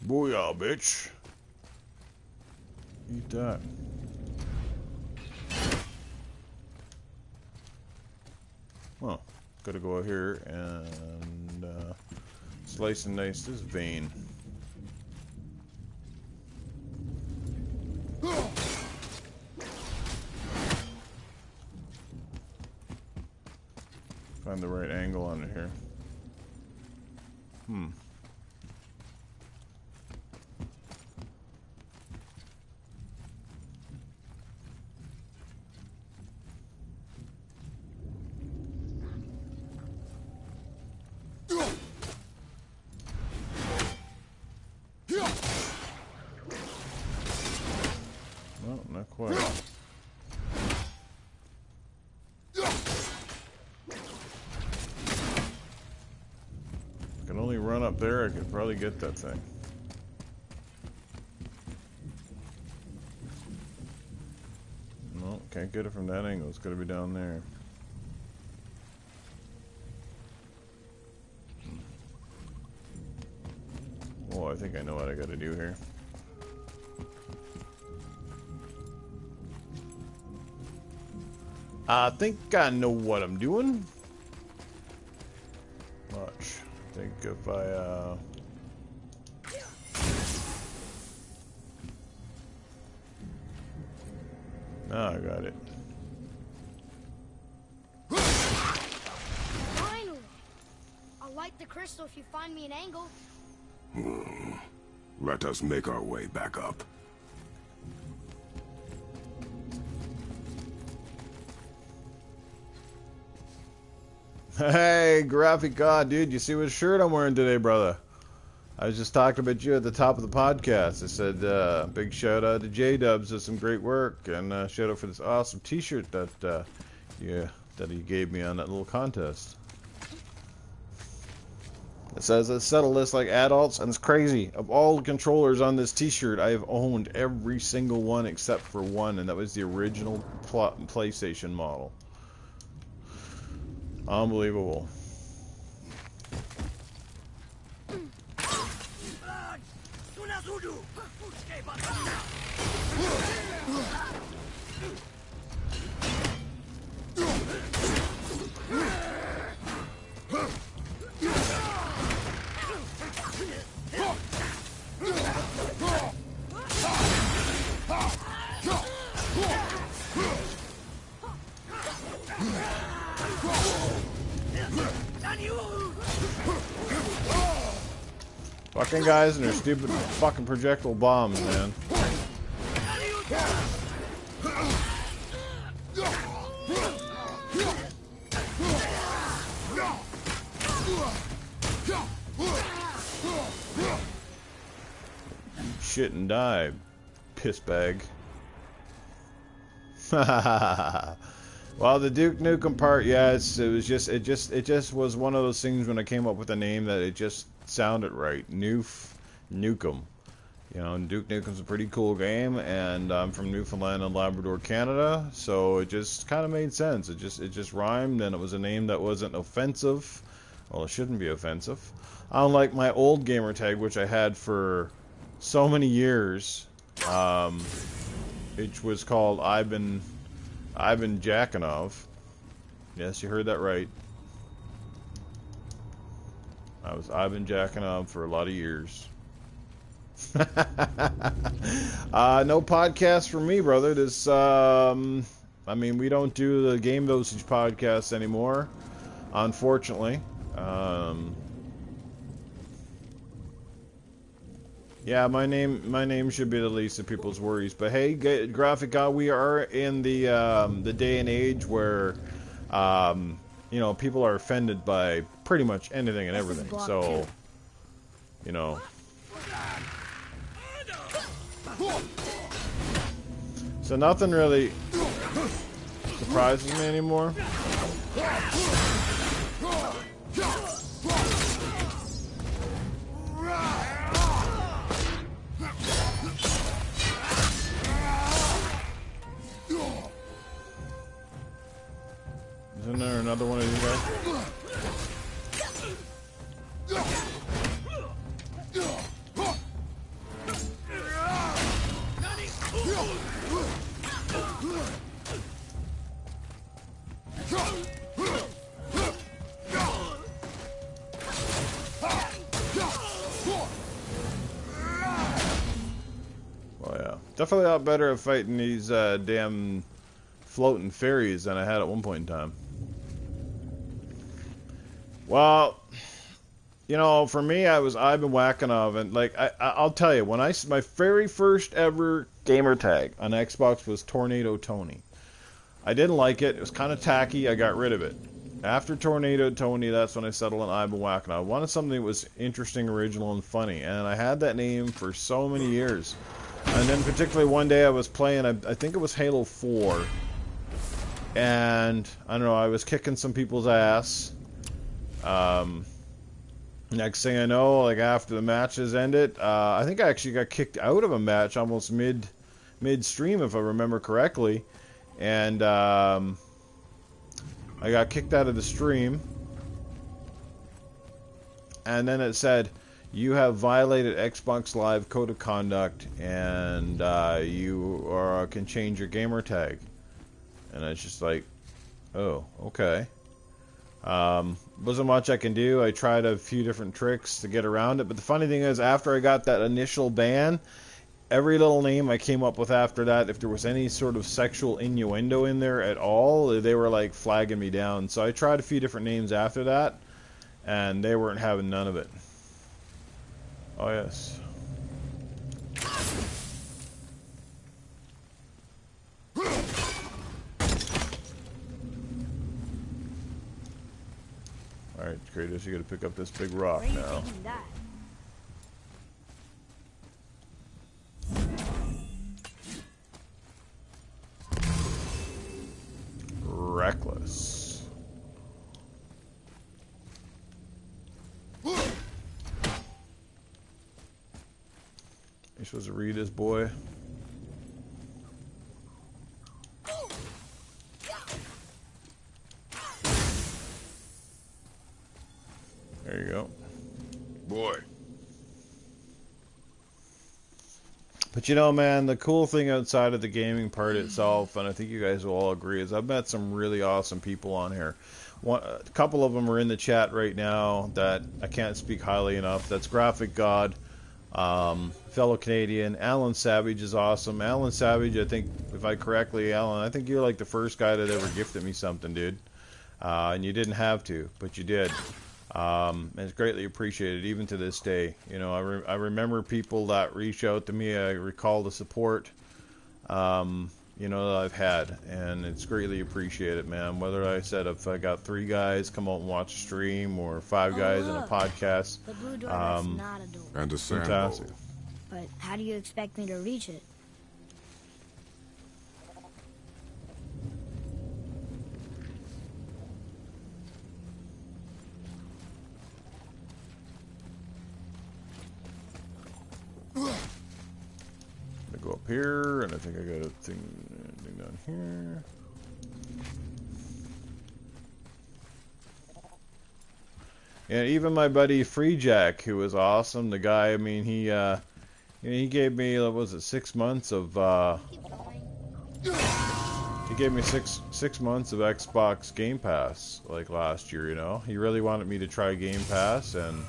S1: Booyah, bitch. Eat that. Well, gotta go out here and slice and dice this vein. Find the right angle on it here. No, not quite. I can only run up there, I could probably get that thing. No, can't get it from that angle, it's gotta be down there. Oh, I think I know what I gotta do here. I think I know what I'm doing. Watch. I think if I, now I got it.
S2: Finally! I'll light the crystal if you find me an angle.
S3: Let us make our way back up.
S1: Hey, Graphic God, dude, you see what shirt I'm wearing today, brother? I was just talking about you at the top of the podcast. I said, big shout out to J-Dubs, does some great work, and shout out for this awesome t-shirt that, that he gave me on that little contest. It says, let's settle this like adults, and it's crazy. Of all the controllers on this t-shirt, I have owned every single one except for one, and that was the original PlayStation model. Unbelievable. Fucking guys and their stupid fucking projectile bombs, man. shit and die, piss bag. Well, the Duke Nukem part, yeah, it just was one of those things when I came up with a name that it just sounded right. Newf Nukem. You know, Duke Nukem's a pretty cool game, and I'm from Newfoundland and Labrador, Canada, so it just kind of made sense. It just rhymed, and it was a name that wasn't offensive. Well, it shouldn't be offensive. Unlike my old gamer tag, which I had for so many years, which was called I've been jacking of. Yes, you heard that right. I've been jacking of for a lot of years. No podcast for me, brother. This, I mean, we don't do the Game Dosage podcast anymore, unfortunately. Yeah, my name should be the least of people's worries. But hey, Graphic God, we are in the day and age where, you know, people are offended by pretty much anything and everything. So, you know. So nothing really surprises me anymore. Isn't there another one of these guys? Well, yeah. Definitely a lot better at fighting these damn floating fairies than I had at one point in time. Well, you know, for me, I've been whacking off, and like I'll tell you, when my very first ever gamer tag on Xbox was Tornado Tony. I didn't like it. It was kind of tacky. I got rid of it. After Tornado Tony, that's when I settled on I've been whacking off. I wanted something that was interesting, original, and funny, and I had that name for so many years. And then particularly one day I was playing, I think it was Halo 4, and I don't know, I was kicking some people's ass. Next thing I know, like after the matches ended, I think I actually got kicked out of a match almost midstream, if I remember correctly, and I got kicked out of the stream, and then it said, you have violated Xbox Live Code of Conduct, and you can change your gamer tag. And it's just like, oh, okay. Wasn't much I can do. I tried a few different tricks to get around it, but the funny thing is, after I got that initial ban, every little name I came up with after that, if there was any sort of sexual innuendo in there at all, they were like flagging me down. So I tried a few different names after that, and they weren't having none of it. Oh yes. Alright, Kratos, you gotta pick up this big rock now. Reckless. You're supposed to read this, boy. There you go.
S3: Boy.
S1: But you know, man, the cool thing outside of the gaming part itself, and I think you guys will all agree, is I've met some really awesome people on here. A couple of them are in the chat right now that I can't speak highly enough. That's Graphic God, fellow Canadian. Alan Savage is awesome. Alan Savage, I think, if I correctly, Alan, I think you're like the first guy that ever gifted me something, dude. And you didn't have to, but you did. And it's greatly appreciated, even to this day. You know, I remember people that reach out to me. I recall the support, you know, that I've had, and it's greatly appreciated, man. Whether I said if I got 3 guys come out and watch a stream, or 5 guys in a podcast,
S2: The blue door, that's not a door.
S3: And a
S1: fantastic.
S3: sandbowl.
S2: But how do you expect me to reach it?
S1: I go up here, and I think I got a thing down here. And even my buddy Free Jack, who was awesome, the guy, I mean, he gave me, what was it, 6 months of, he gave me six months of Xbox Game Pass, like last year, you know? He really wanted me to try Game Pass, and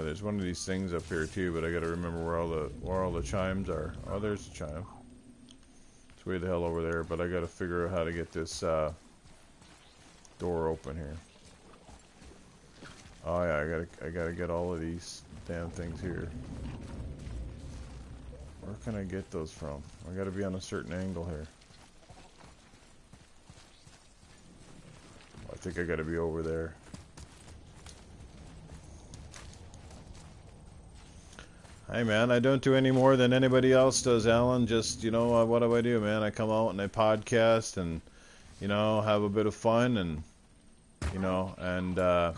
S1: there's one of these things up here too, but I gotta remember where all the chimes are. Oh, there's the chime. It's way the hell over there, but I gotta figure out how to get this door open here. Oh yeah, I gotta get all of these damn things here. Where can I get those from? I gotta be on a certain angle here. I think I gotta be over there. Hey man, I don't do any more than anybody else does, Alan. Just, you know, what do, man? I come out and I podcast and, you know, have a bit of fun and, you know, and, oh,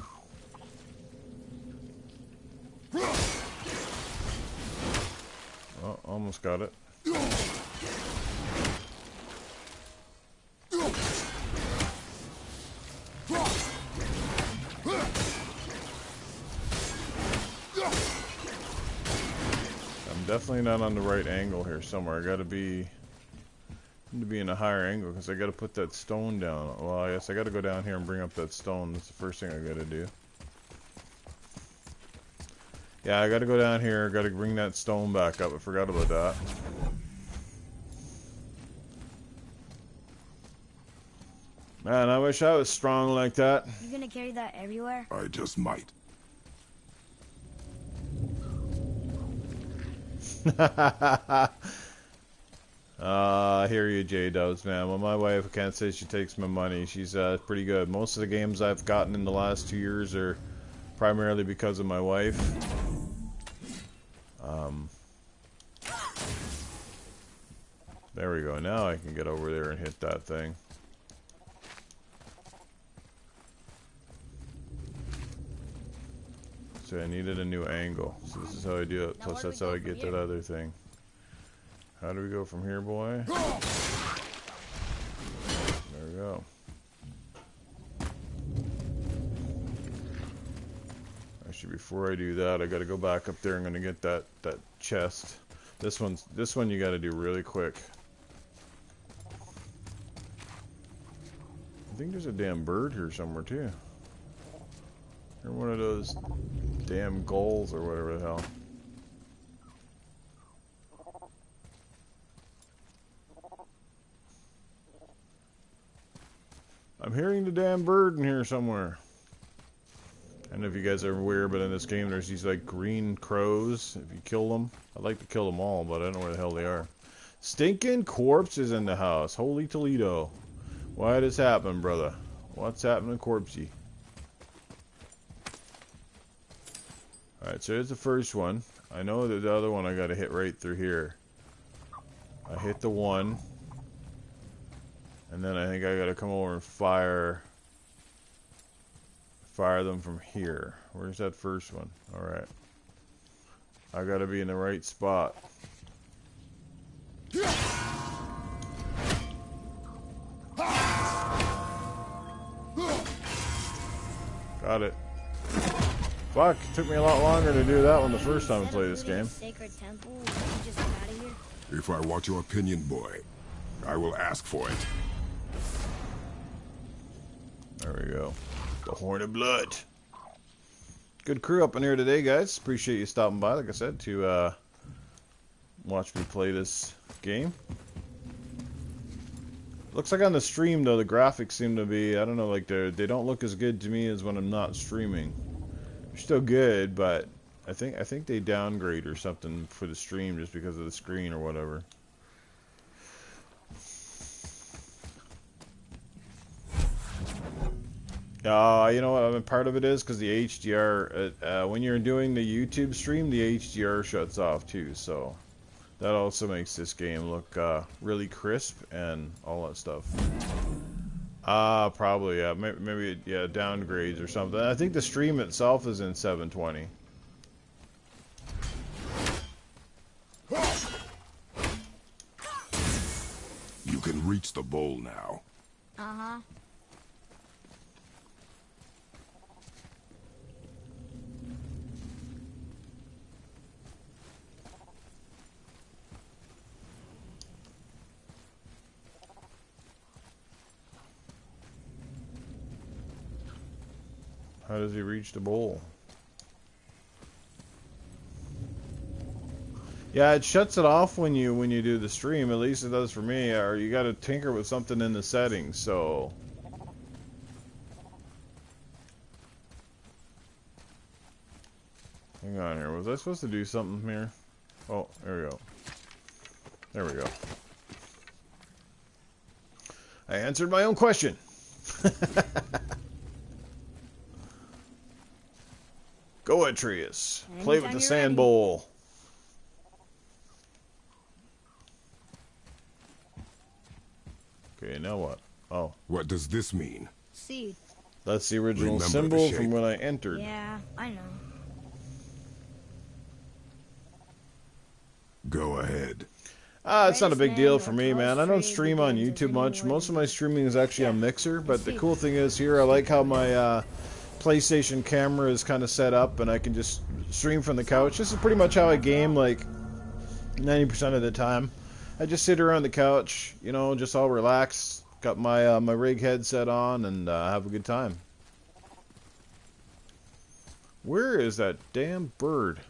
S1: almost got it. Definitely not on the right angle here somewhere. I gotta be in a higher angle because I gotta put that stone down. Well, I guess I gotta go down here and bring up that stone. That's the first thing I gotta do. Yeah, I gotta go down here. Gotta bring that stone back up. I forgot about that. Man, I wish I was strong like that.
S2: You gonna carry that everywhere?
S3: I just might.
S1: I hear you, J-Dubs, man. Well, my wife, I can't say she takes my money. She's pretty good. Most of the games I've gotten in the last 2 years are primarily because of my wife. There we go. Now I can get over there and hit that thing. So I needed a new angle. So this is how I do it. Plus that's how I get that other thing. How do we go from here, boy? There we go. Actually, before I do that, I gotta go back up there. I'm gonna get that chest. This one you gotta do really quick. I think there's a damn bird here somewhere too. Or one of those damn gulls or whatever the hell. I'm hearing the damn bird in here somewhere. I don't know if you guys are aware, but in this game there's these like green crows. If you kill them, I'd like to kill them all, but I don't know where the hell they are. Stinking corpse is in the house. Holy Toledo. Why did this happen, brother? What's happening, corpsey? Alright, so here's the first one. I know that the other one I gotta hit right through here. I hit the one. And then I think I gotta come over and fire them from here. Where's that first one? Alright. I gotta be in the right spot. Got it. Fuck, it took me a lot longer to do that one the first time I played this game.
S2: Sacred temple? You just got out of here?
S3: If I want your opinion, boy, I will ask for it.
S1: There we go. The Horn of Blood. Good crew up in here today, guys. Appreciate you stopping by, like I said, to watch me play this game. Looks like on the stream, though, the graphics seem to be, I don't know, like they don't look as good to me as when I'm not streaming. They're still good, but I think they downgrade or something for the stream just because of the screen or whatever. You know what? I mean, part of it is because the HDR, when you're doing the YouTube stream, the HDR shuts off too. So that also makes this game look really crisp and all that stuff. Probably, yeah. Maybe, yeah, downgrades or something. I think the stream itself is in 720.
S3: You can reach the bowl now.
S2: Uh-huh.
S1: How does he reach the bowl? Yeah, it shuts it off when you do the stream. At least it does for me. Or you got to tinker with something in the settings. So hang on here. Was I supposed to do something here? Oh, there we go. There we go. I answered my own question. Go Atreus. Play with the sand bowl. Okay, now what? Oh.
S3: What does this mean?
S2: Seed.
S1: That's the original
S3: Remember the
S1: symbol
S3: shape.
S1: from when I entered.
S2: Yeah, I know.
S3: Go ahead.
S1: It's not a big
S2: Greatest
S1: deal
S2: man
S1: for
S2: who
S1: me, man. I don't
S2: upholds
S1: stream
S2: trade
S1: on
S2: begins
S1: YouTube
S2: with
S1: much.
S2: anyone.
S1: Most of my streaming is actually on Mixer, but the
S2: see.
S1: cool thing is here, I like how my PlayStation camera is kind of set up, and I can just stream from the couch. This is pretty much how I game, like, 90% of the time. I just sit around the couch, you know, just all relaxed, got my my rig headset on, and have a good time. Where is that damn bird?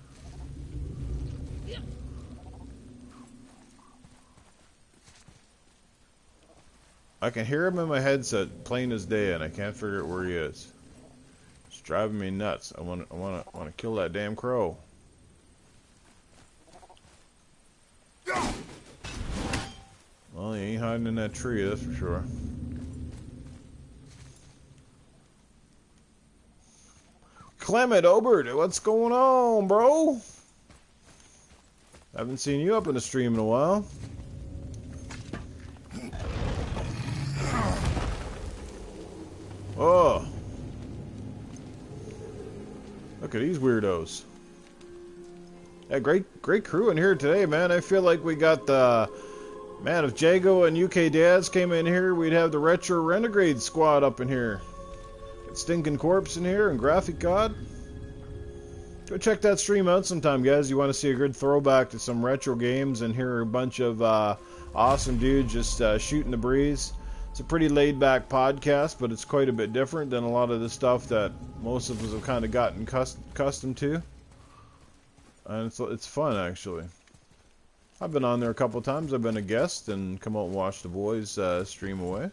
S1: I can hear him in my headset, plain as day, and I can't figure out where he is. It's driving me nuts. I want to kill that damn crow. Well, he ain't hiding in that tree, that's for sure. Clement Obert, what's going on, bro? Haven't seen you up in the stream in a while. Oh. Look at these weirdos. Yeah, great crew in here today, man. I feel like we got the... Man, if Jago and UK Dads came in here, we'd have the Retro Renegade squad up in here. Got Stinking Corpse in here and Graphic God. Go check that stream out sometime, guys. You want to see a good throwback to some retro games and hear a bunch of awesome dudes just shooting the breeze. It's a pretty laid-back podcast, but it's quite a bit different than a lot of the stuff that most of us have kind of gotten accustomed to. And it's fun, actually. I've been on there a couple of times. I've been a guest and come out and watch the boys stream away.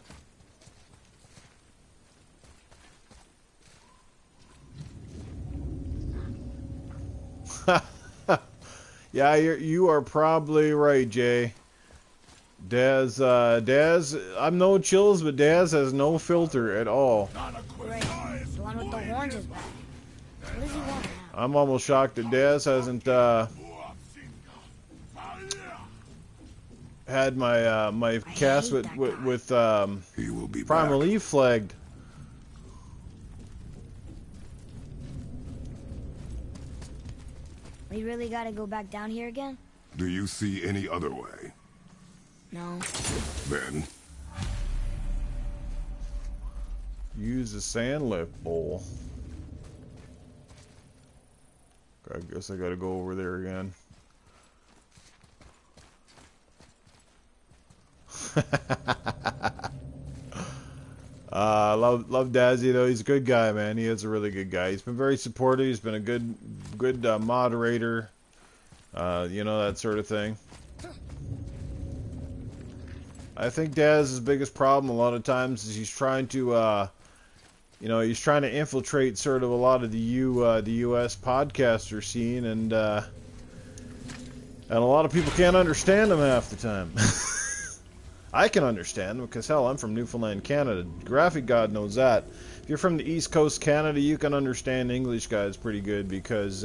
S1: Yeah, you are probably right, Jay. Daz, I'm no chills, but Daz has no filter at all.
S2: Great. The one with the horns is back. What does he want now?
S1: I'm almost shocked that Daz hasn't had my my cast with
S3: He will be
S1: Primal
S3: back.
S1: Eve flagged.
S2: We really gotta go back down here again?
S3: Do you see any other way?
S2: No.
S3: Then,
S1: Use the sand lift bowl. I guess I gotta go over there again. Love Dazzy though. He's a good guy, man. He is a really good guy. He's been very supportive. He's been a good moderator. You know, that sort of thing. I think Daz's biggest problem a lot of times is he's trying to, you know, he's trying to infiltrate sort of a lot of the U.S. podcaster scene, and a lot of people can't understand him half the time. I can understand, because hell, I'm from Newfoundland, Canada. Graphic God knows that. If you're from the East Coast Canada, you can understand English guys pretty good, because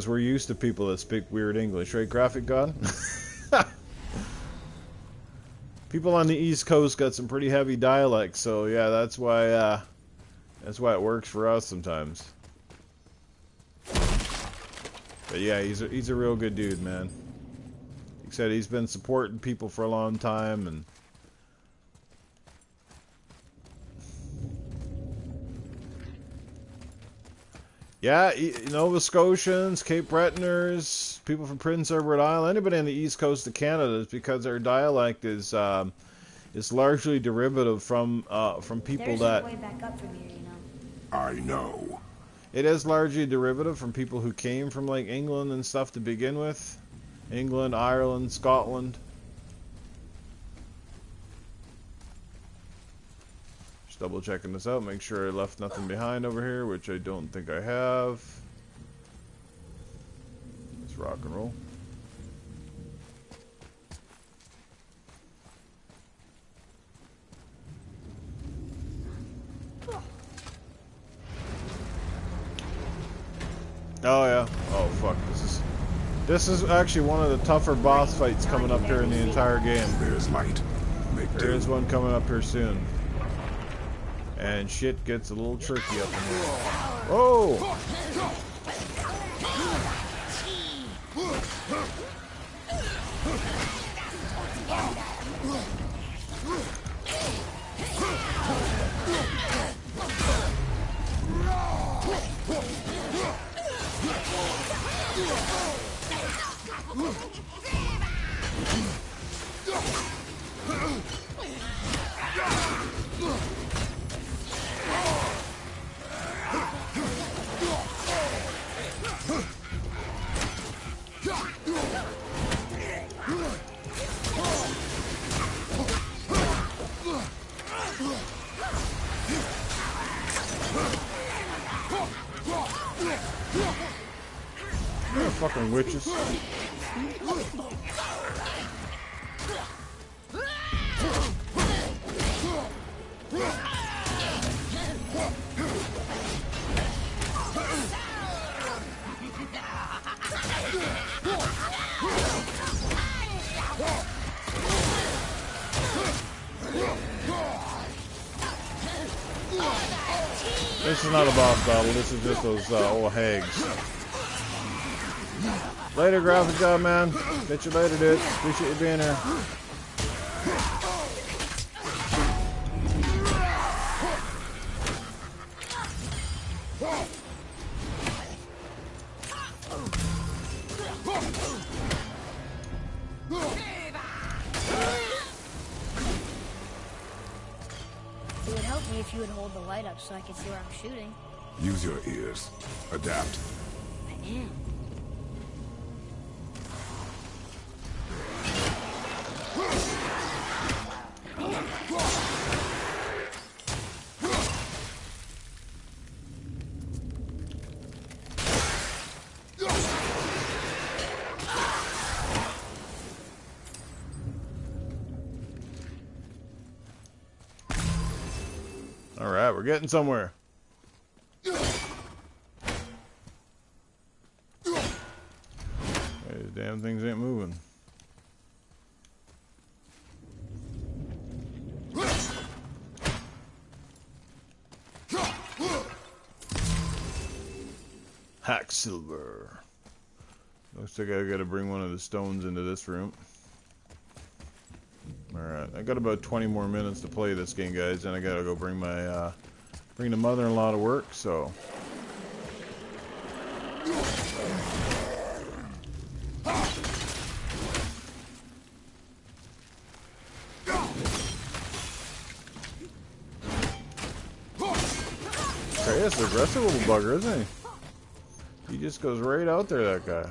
S1: we're used to people that speak weird English, right, Graphic God? People on the East Coast got some pretty heavy dialects, so yeah, that's why it works for us sometimes. But yeah, he's a real good dude, man. Like I said, he's been supporting people for a long time, and yeah, Nova Scotians, Cape Bretoners, people from Prince Edward Island, anybody on the East Coast of Canada, is because their dialect is largely derivative from people
S2: There's
S1: that.
S2: a way back up from here, you know.
S3: I know.
S1: It is largely derivative from people who came from like England and stuff to begin with. England, Ireland, Scotland. Just double checking this out, make sure I left nothing behind over here, which I don't think I have. Let's rock and roll. Oh yeah. Oh fuck. This is actually one of the tougher boss fights coming up here in the entire game.
S3: There's light.
S1: There is one coming up here soon. And shit gets a little tricky up in here. Oh! Fucking witches. This is not a boss battle, this is just those old hags. Later, graphic job, man. Catch you later, dude. Appreciate you being here.
S2: It would help me if you would hold the light up so I can see where I'm shooting.
S3: Use your ears. Adapt.
S2: I am.
S1: All right, we're getting somewhere. These damn things ain't moving. Hack silver. Looks like I gotta bring one of the stones into this room. Alright, I got about 20 more minutes to play this game, guys, and I gotta go bring my, bring the mother-in-law to work, so. It's an aggressive little bugger, isn't he? He just goes right out there, that guy.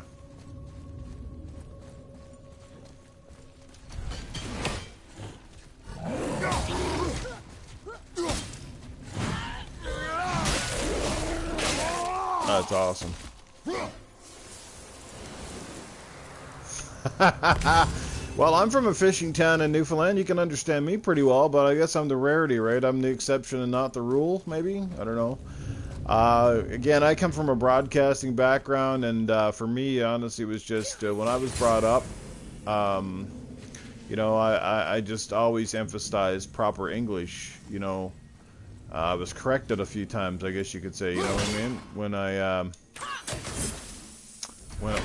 S1: That's awesome. Well, I'm from a fishing town in Newfoundland. You can understand me pretty well, but I guess I'm the rarity, right? I'm the exception and not the rule, maybe? I don't know. Again, I come from a broadcasting background, and for me, honestly, it was just when I was brought up, you know, I just always emphasized proper English, you know. I was corrected a few times, I guess you could say, you know what I mean?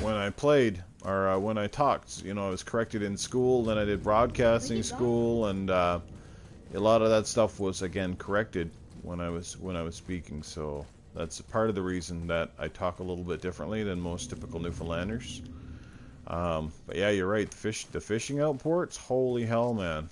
S1: When I played, or when I talked, you know, I was corrected in school, then I did broadcasting school, and a lot of that stuff was, again, corrected when I was speaking, so that's part of the reason that I talk a little bit differently than most typical Newfoundlanders. But yeah, you're right, the fishing outports, holy hell, man.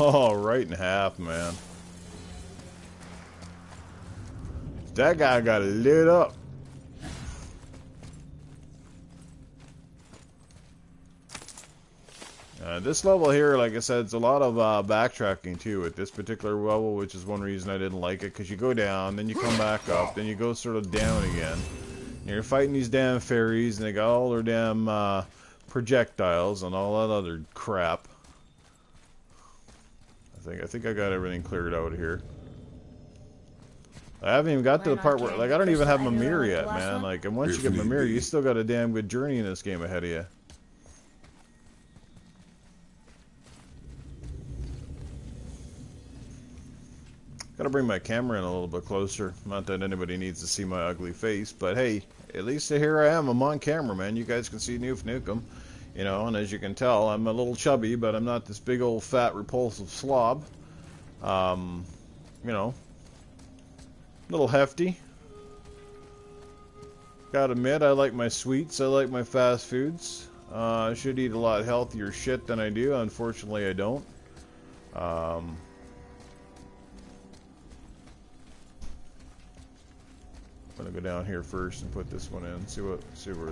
S1: Oh, right in half, man. That guy got lit up. This level here, like I said, it's a lot of backtracking too at this particular level, which is one reason I didn't like it, because you go down, then you come back up, then you go sort of down again. And you're fighting these damn fairies, and they got all their damn projectiles and all that other crap. I think I got everything cleared out here. I haven't even got to the part where, like, I don't even have Mimir yet, man. Like, and once you get Mimir, you still got a damn good journey in this game ahead of you. Gotta bring my camera in a little bit closer. Not that anybody needs to see my ugly face, but hey, at least here I am. I'm on camera, man. You guys can see Newf Nukem. You know, and as you can tell, I'm a little chubby, but I'm not this big old fat repulsive slob. You know, a little hefty. Gotta admit, I like my sweets. I like my fast foods. I should eat a lot healthier shit than I do. Unfortunately, I don't. I'm gonna go down here first and put this one in. See where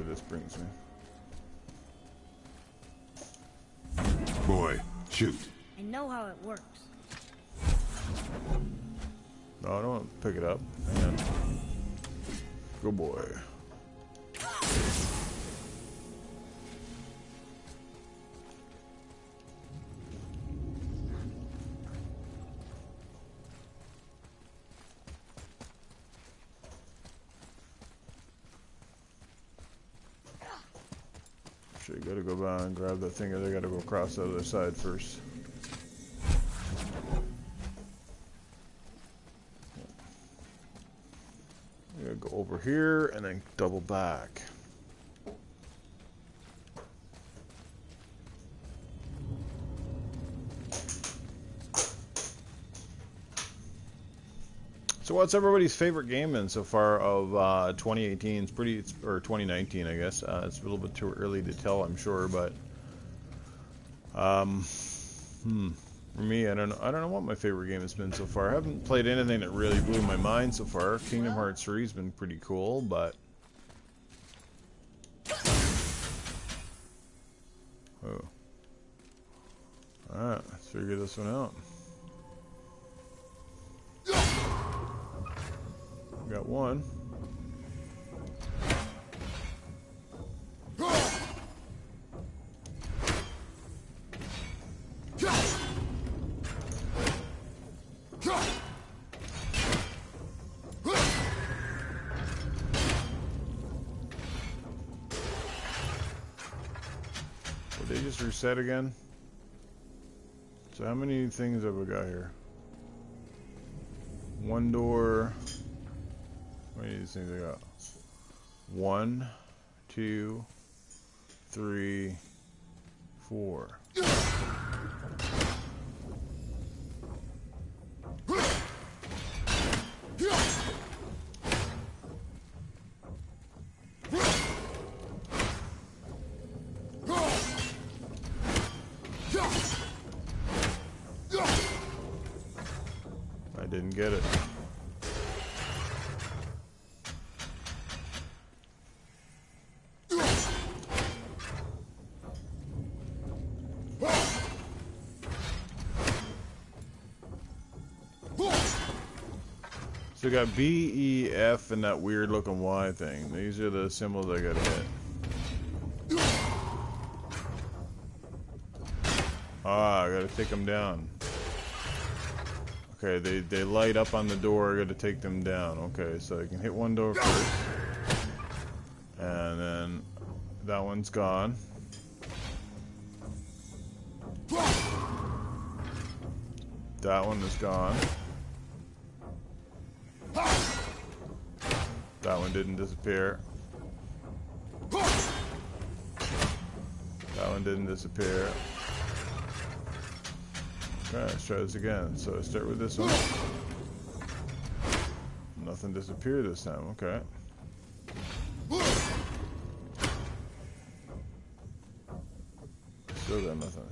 S1: this brings me.
S3: Boy, shoot.
S2: I know how it works.
S1: No, I don't want to pick it up. Hang on. Good boy. So you gotta go by and grab that thing, or they gotta go across the other side first. You gotta go over here and then double back. So what's everybody's favorite game then so far of 2018? Or 2019, I guess. It's a little bit too early to tell, I'm sure, but for me, I don't know what my favorite game has been so far. I haven't played anything that really blew my mind so far. Kingdom Hearts 3 has been pretty cool, but oh, all right, let's figure this one out. Got one. Did they just reset again? So how many things have we got here? One door. How many of these things I got? 1, 2, 3, 4. get it. So we got B, E, F, and that weird looking Y thing. These are the symbols I gotta hit. Ah, I gotta take them down. Okay, they light up on the door, I gotta take them down. Okay, so I can hit one door first. And then that one's gone. That one is gone. That one didn't disappear. That one didn't disappear. Okay, let's try this again. So I start with this one. Nothing disappeared this time, okay. Still got nothing.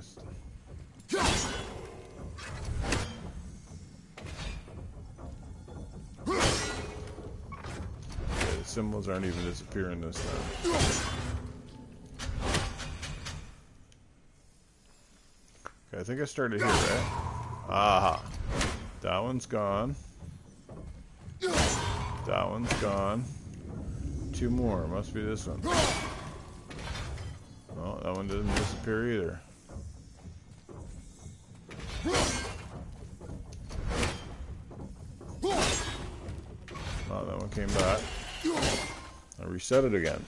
S1: Okay, the symbols aren't even disappearing this time. Okay, I think I started here, right? Aha. That one's gone. That one's gone. Two more. Must be this one. Oh, that one didn't disappear either. Oh, that one came back. I reset it again.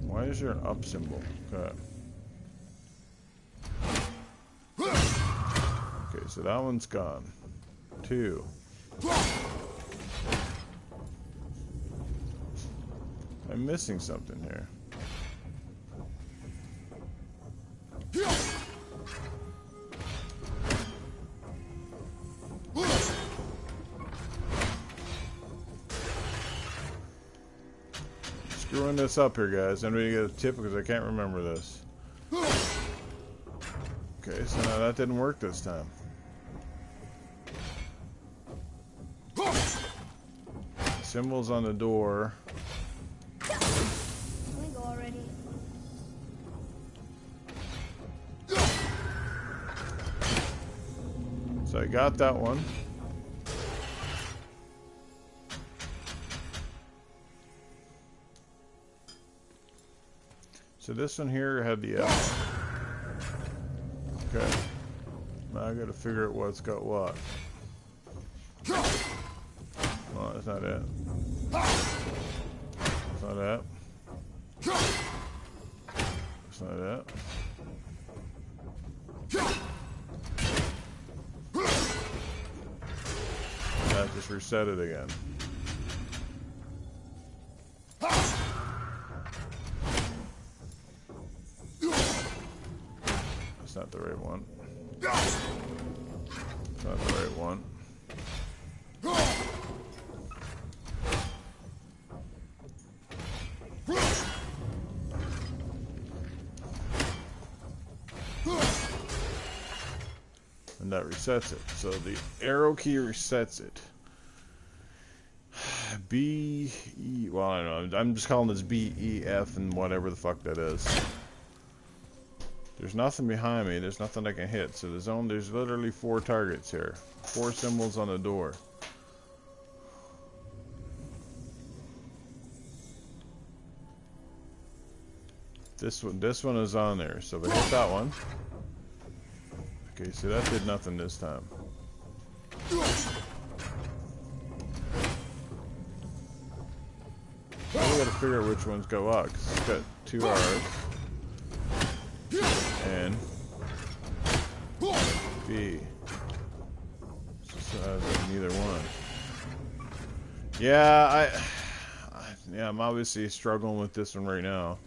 S1: Why is there an up symbol? Okay. Okay, so that one's gone. Two. I'm missing something here. Screwing this up here, guys. Anybody get a tip because I can't remember this. Okay, so now that didn't work this time. Symbols on the door.
S2: Can we go already?
S1: So I got that one. So this one here had the F. Okay. Now I gotta figure out what's got what. Oh, that's not it. That's not it. That's not it. That just reset it again. That's not the right one. That's not the right one. And that resets it. So the arrow key resets it. B, E, well, I don't know. I'm just calling this B, E, F, and whatever the fuck that is. There's nothing behind me. There's nothing I can hit. So there's literally 4 targets here. 4 symbols on the door. This one is on there. So if I hit that one. Okay, so that did nothing this time. Now we gotta figure out which ones go out, because it's got 2 R's. N. B. So neither one. Yeah, I'm obviously struggling with this one right now.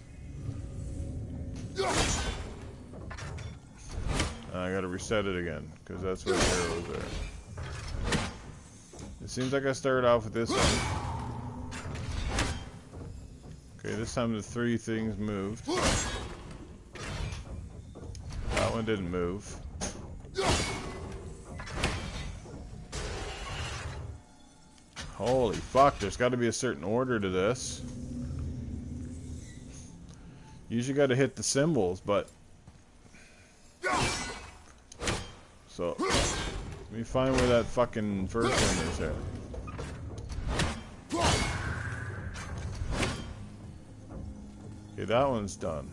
S1: I gotta reset it again, because that's where the arrows are. It seems like I started off with this one. Okay, this time the 3 things moved. That one didn't move. Holy fuck, there's got to be a certain order to this. Usually got to hit the symbols, but... So, let me find where that fucking first one is here. Okay, that one's done.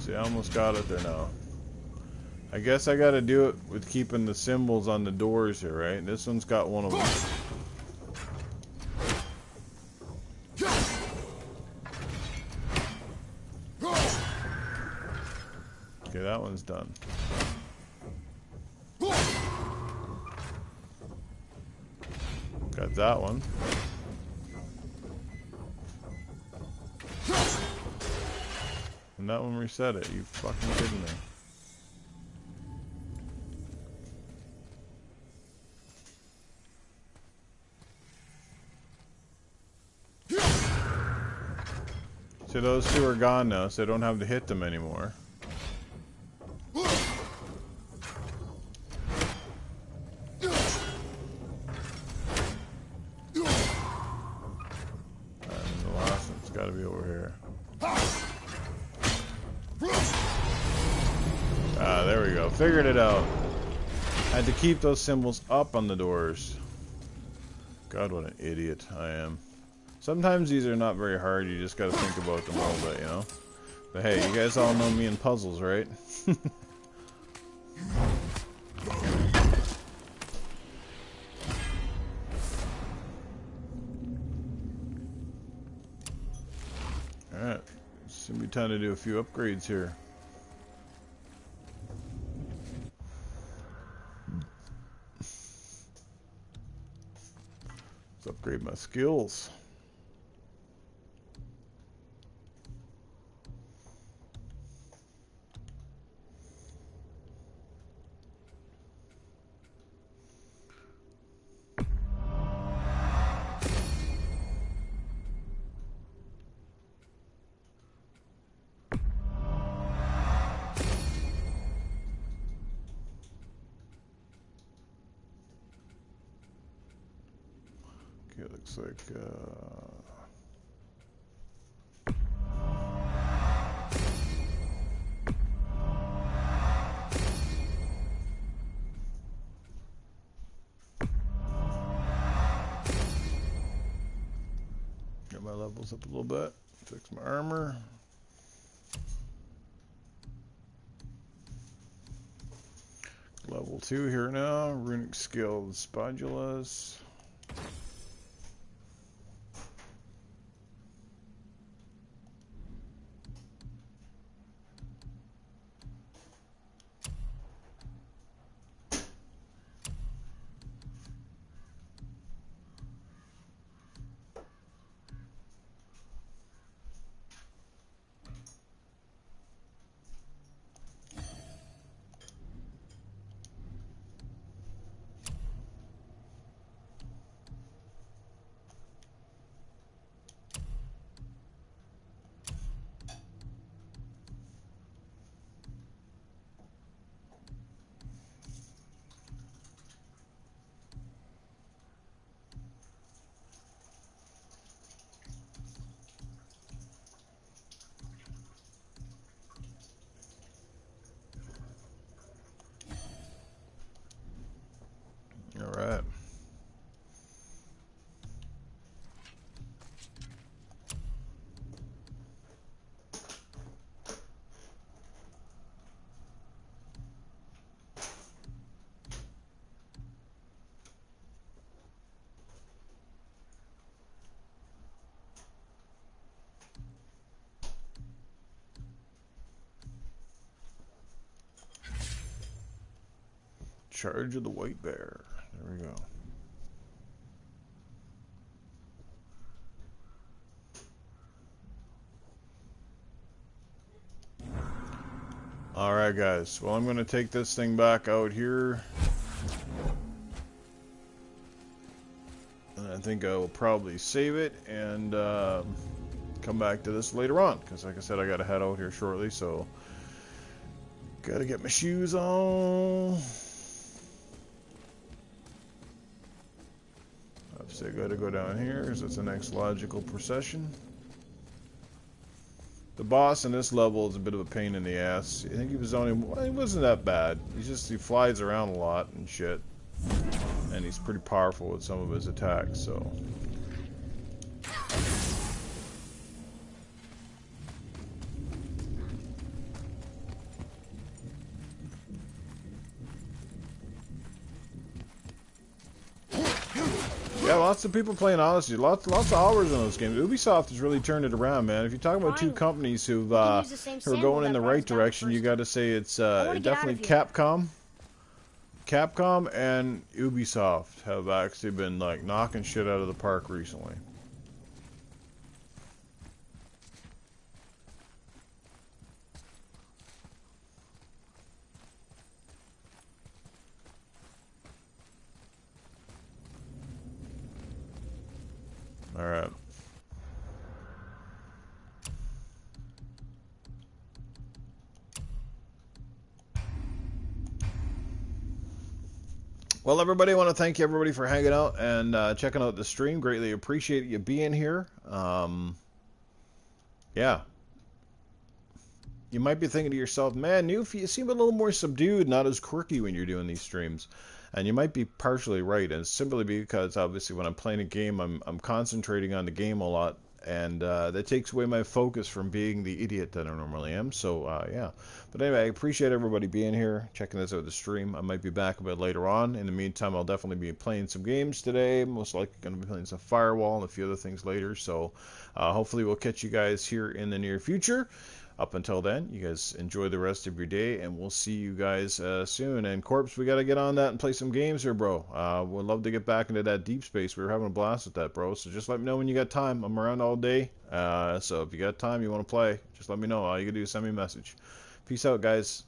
S1: See, I almost got it there now. I guess I gotta do it with keeping the symbols on the doors here, right? This one's got one of them. Okay, that one's done. Got that one. And that one reset it. You fucking kidding me? So those two are gone now, so I don't have to hit them anymore. And the last one's got to be over here. Ah, there we go. Figured it out. Had to keep those symbols up on the doors. God, what an idiot I am. Sometimes these are not very hard, you just gotta think about them a little bit, you know? But hey, you guys all know me in puzzles, right? Alright, it's gonna be time to do a few upgrades here. Let's upgrade my skills. Okay, looks like, get my levels up a little bit, fix my armor. Level 2 here now, runic skill, spodulas. Alright. Charge of the White Bear. There we go. Alright guys, well I'm going to take this thing back out here. And think I will probably save it and come back to this later on, because like I said, I gotta head out here shortly, so gotta get my shoes on. So I gotta go down here, because that's the next logical procession. The boss in this level is a bit of a pain in the ass. I think he wasn't that bad. He flies around a lot and shit. And he's pretty powerful with some of his attacks, so. Yeah, lots of people playing Odyssey. Lots of hours in those games. Ubisoft has really turned it around, man. If you're talking about two companies who are going in the right direction, you got to say it's definitely Capcom. Capcom and Ubisoft have actually been like knocking shit out of the park recently. All right. Well, everybody, I want to thank you, everybody, for hanging out and checking out the stream. Greatly appreciate you being here. Yeah. You might be thinking to yourself, man, Newf, you seem a little more subdued, not as quirky when you're doing these streams. And you might be partially right, and it's simply because, obviously, when I'm playing a game, I'm concentrating on the game a lot, and that takes away my focus from being the idiot that I normally am. So, yeah. But anyway, I appreciate everybody being here, checking this out the stream. I might be back a bit later on. In the meantime, I'll definitely be playing some games today. Most likely going to be playing some Firewall and a few other things later. So, hopefully we'll catch you guys here in the near future. Up until then, you guys enjoy the rest of your day, and we'll see you guys soon. And Corpse, we got to get on that and play some games here, bro. We'd love to get back into that deep space. We were having a blast with that, bro. So just let me know when you got time. I'm around all day. So if you got time, you want to play, just let me know. All you got to do is send me a message. Peace out, guys.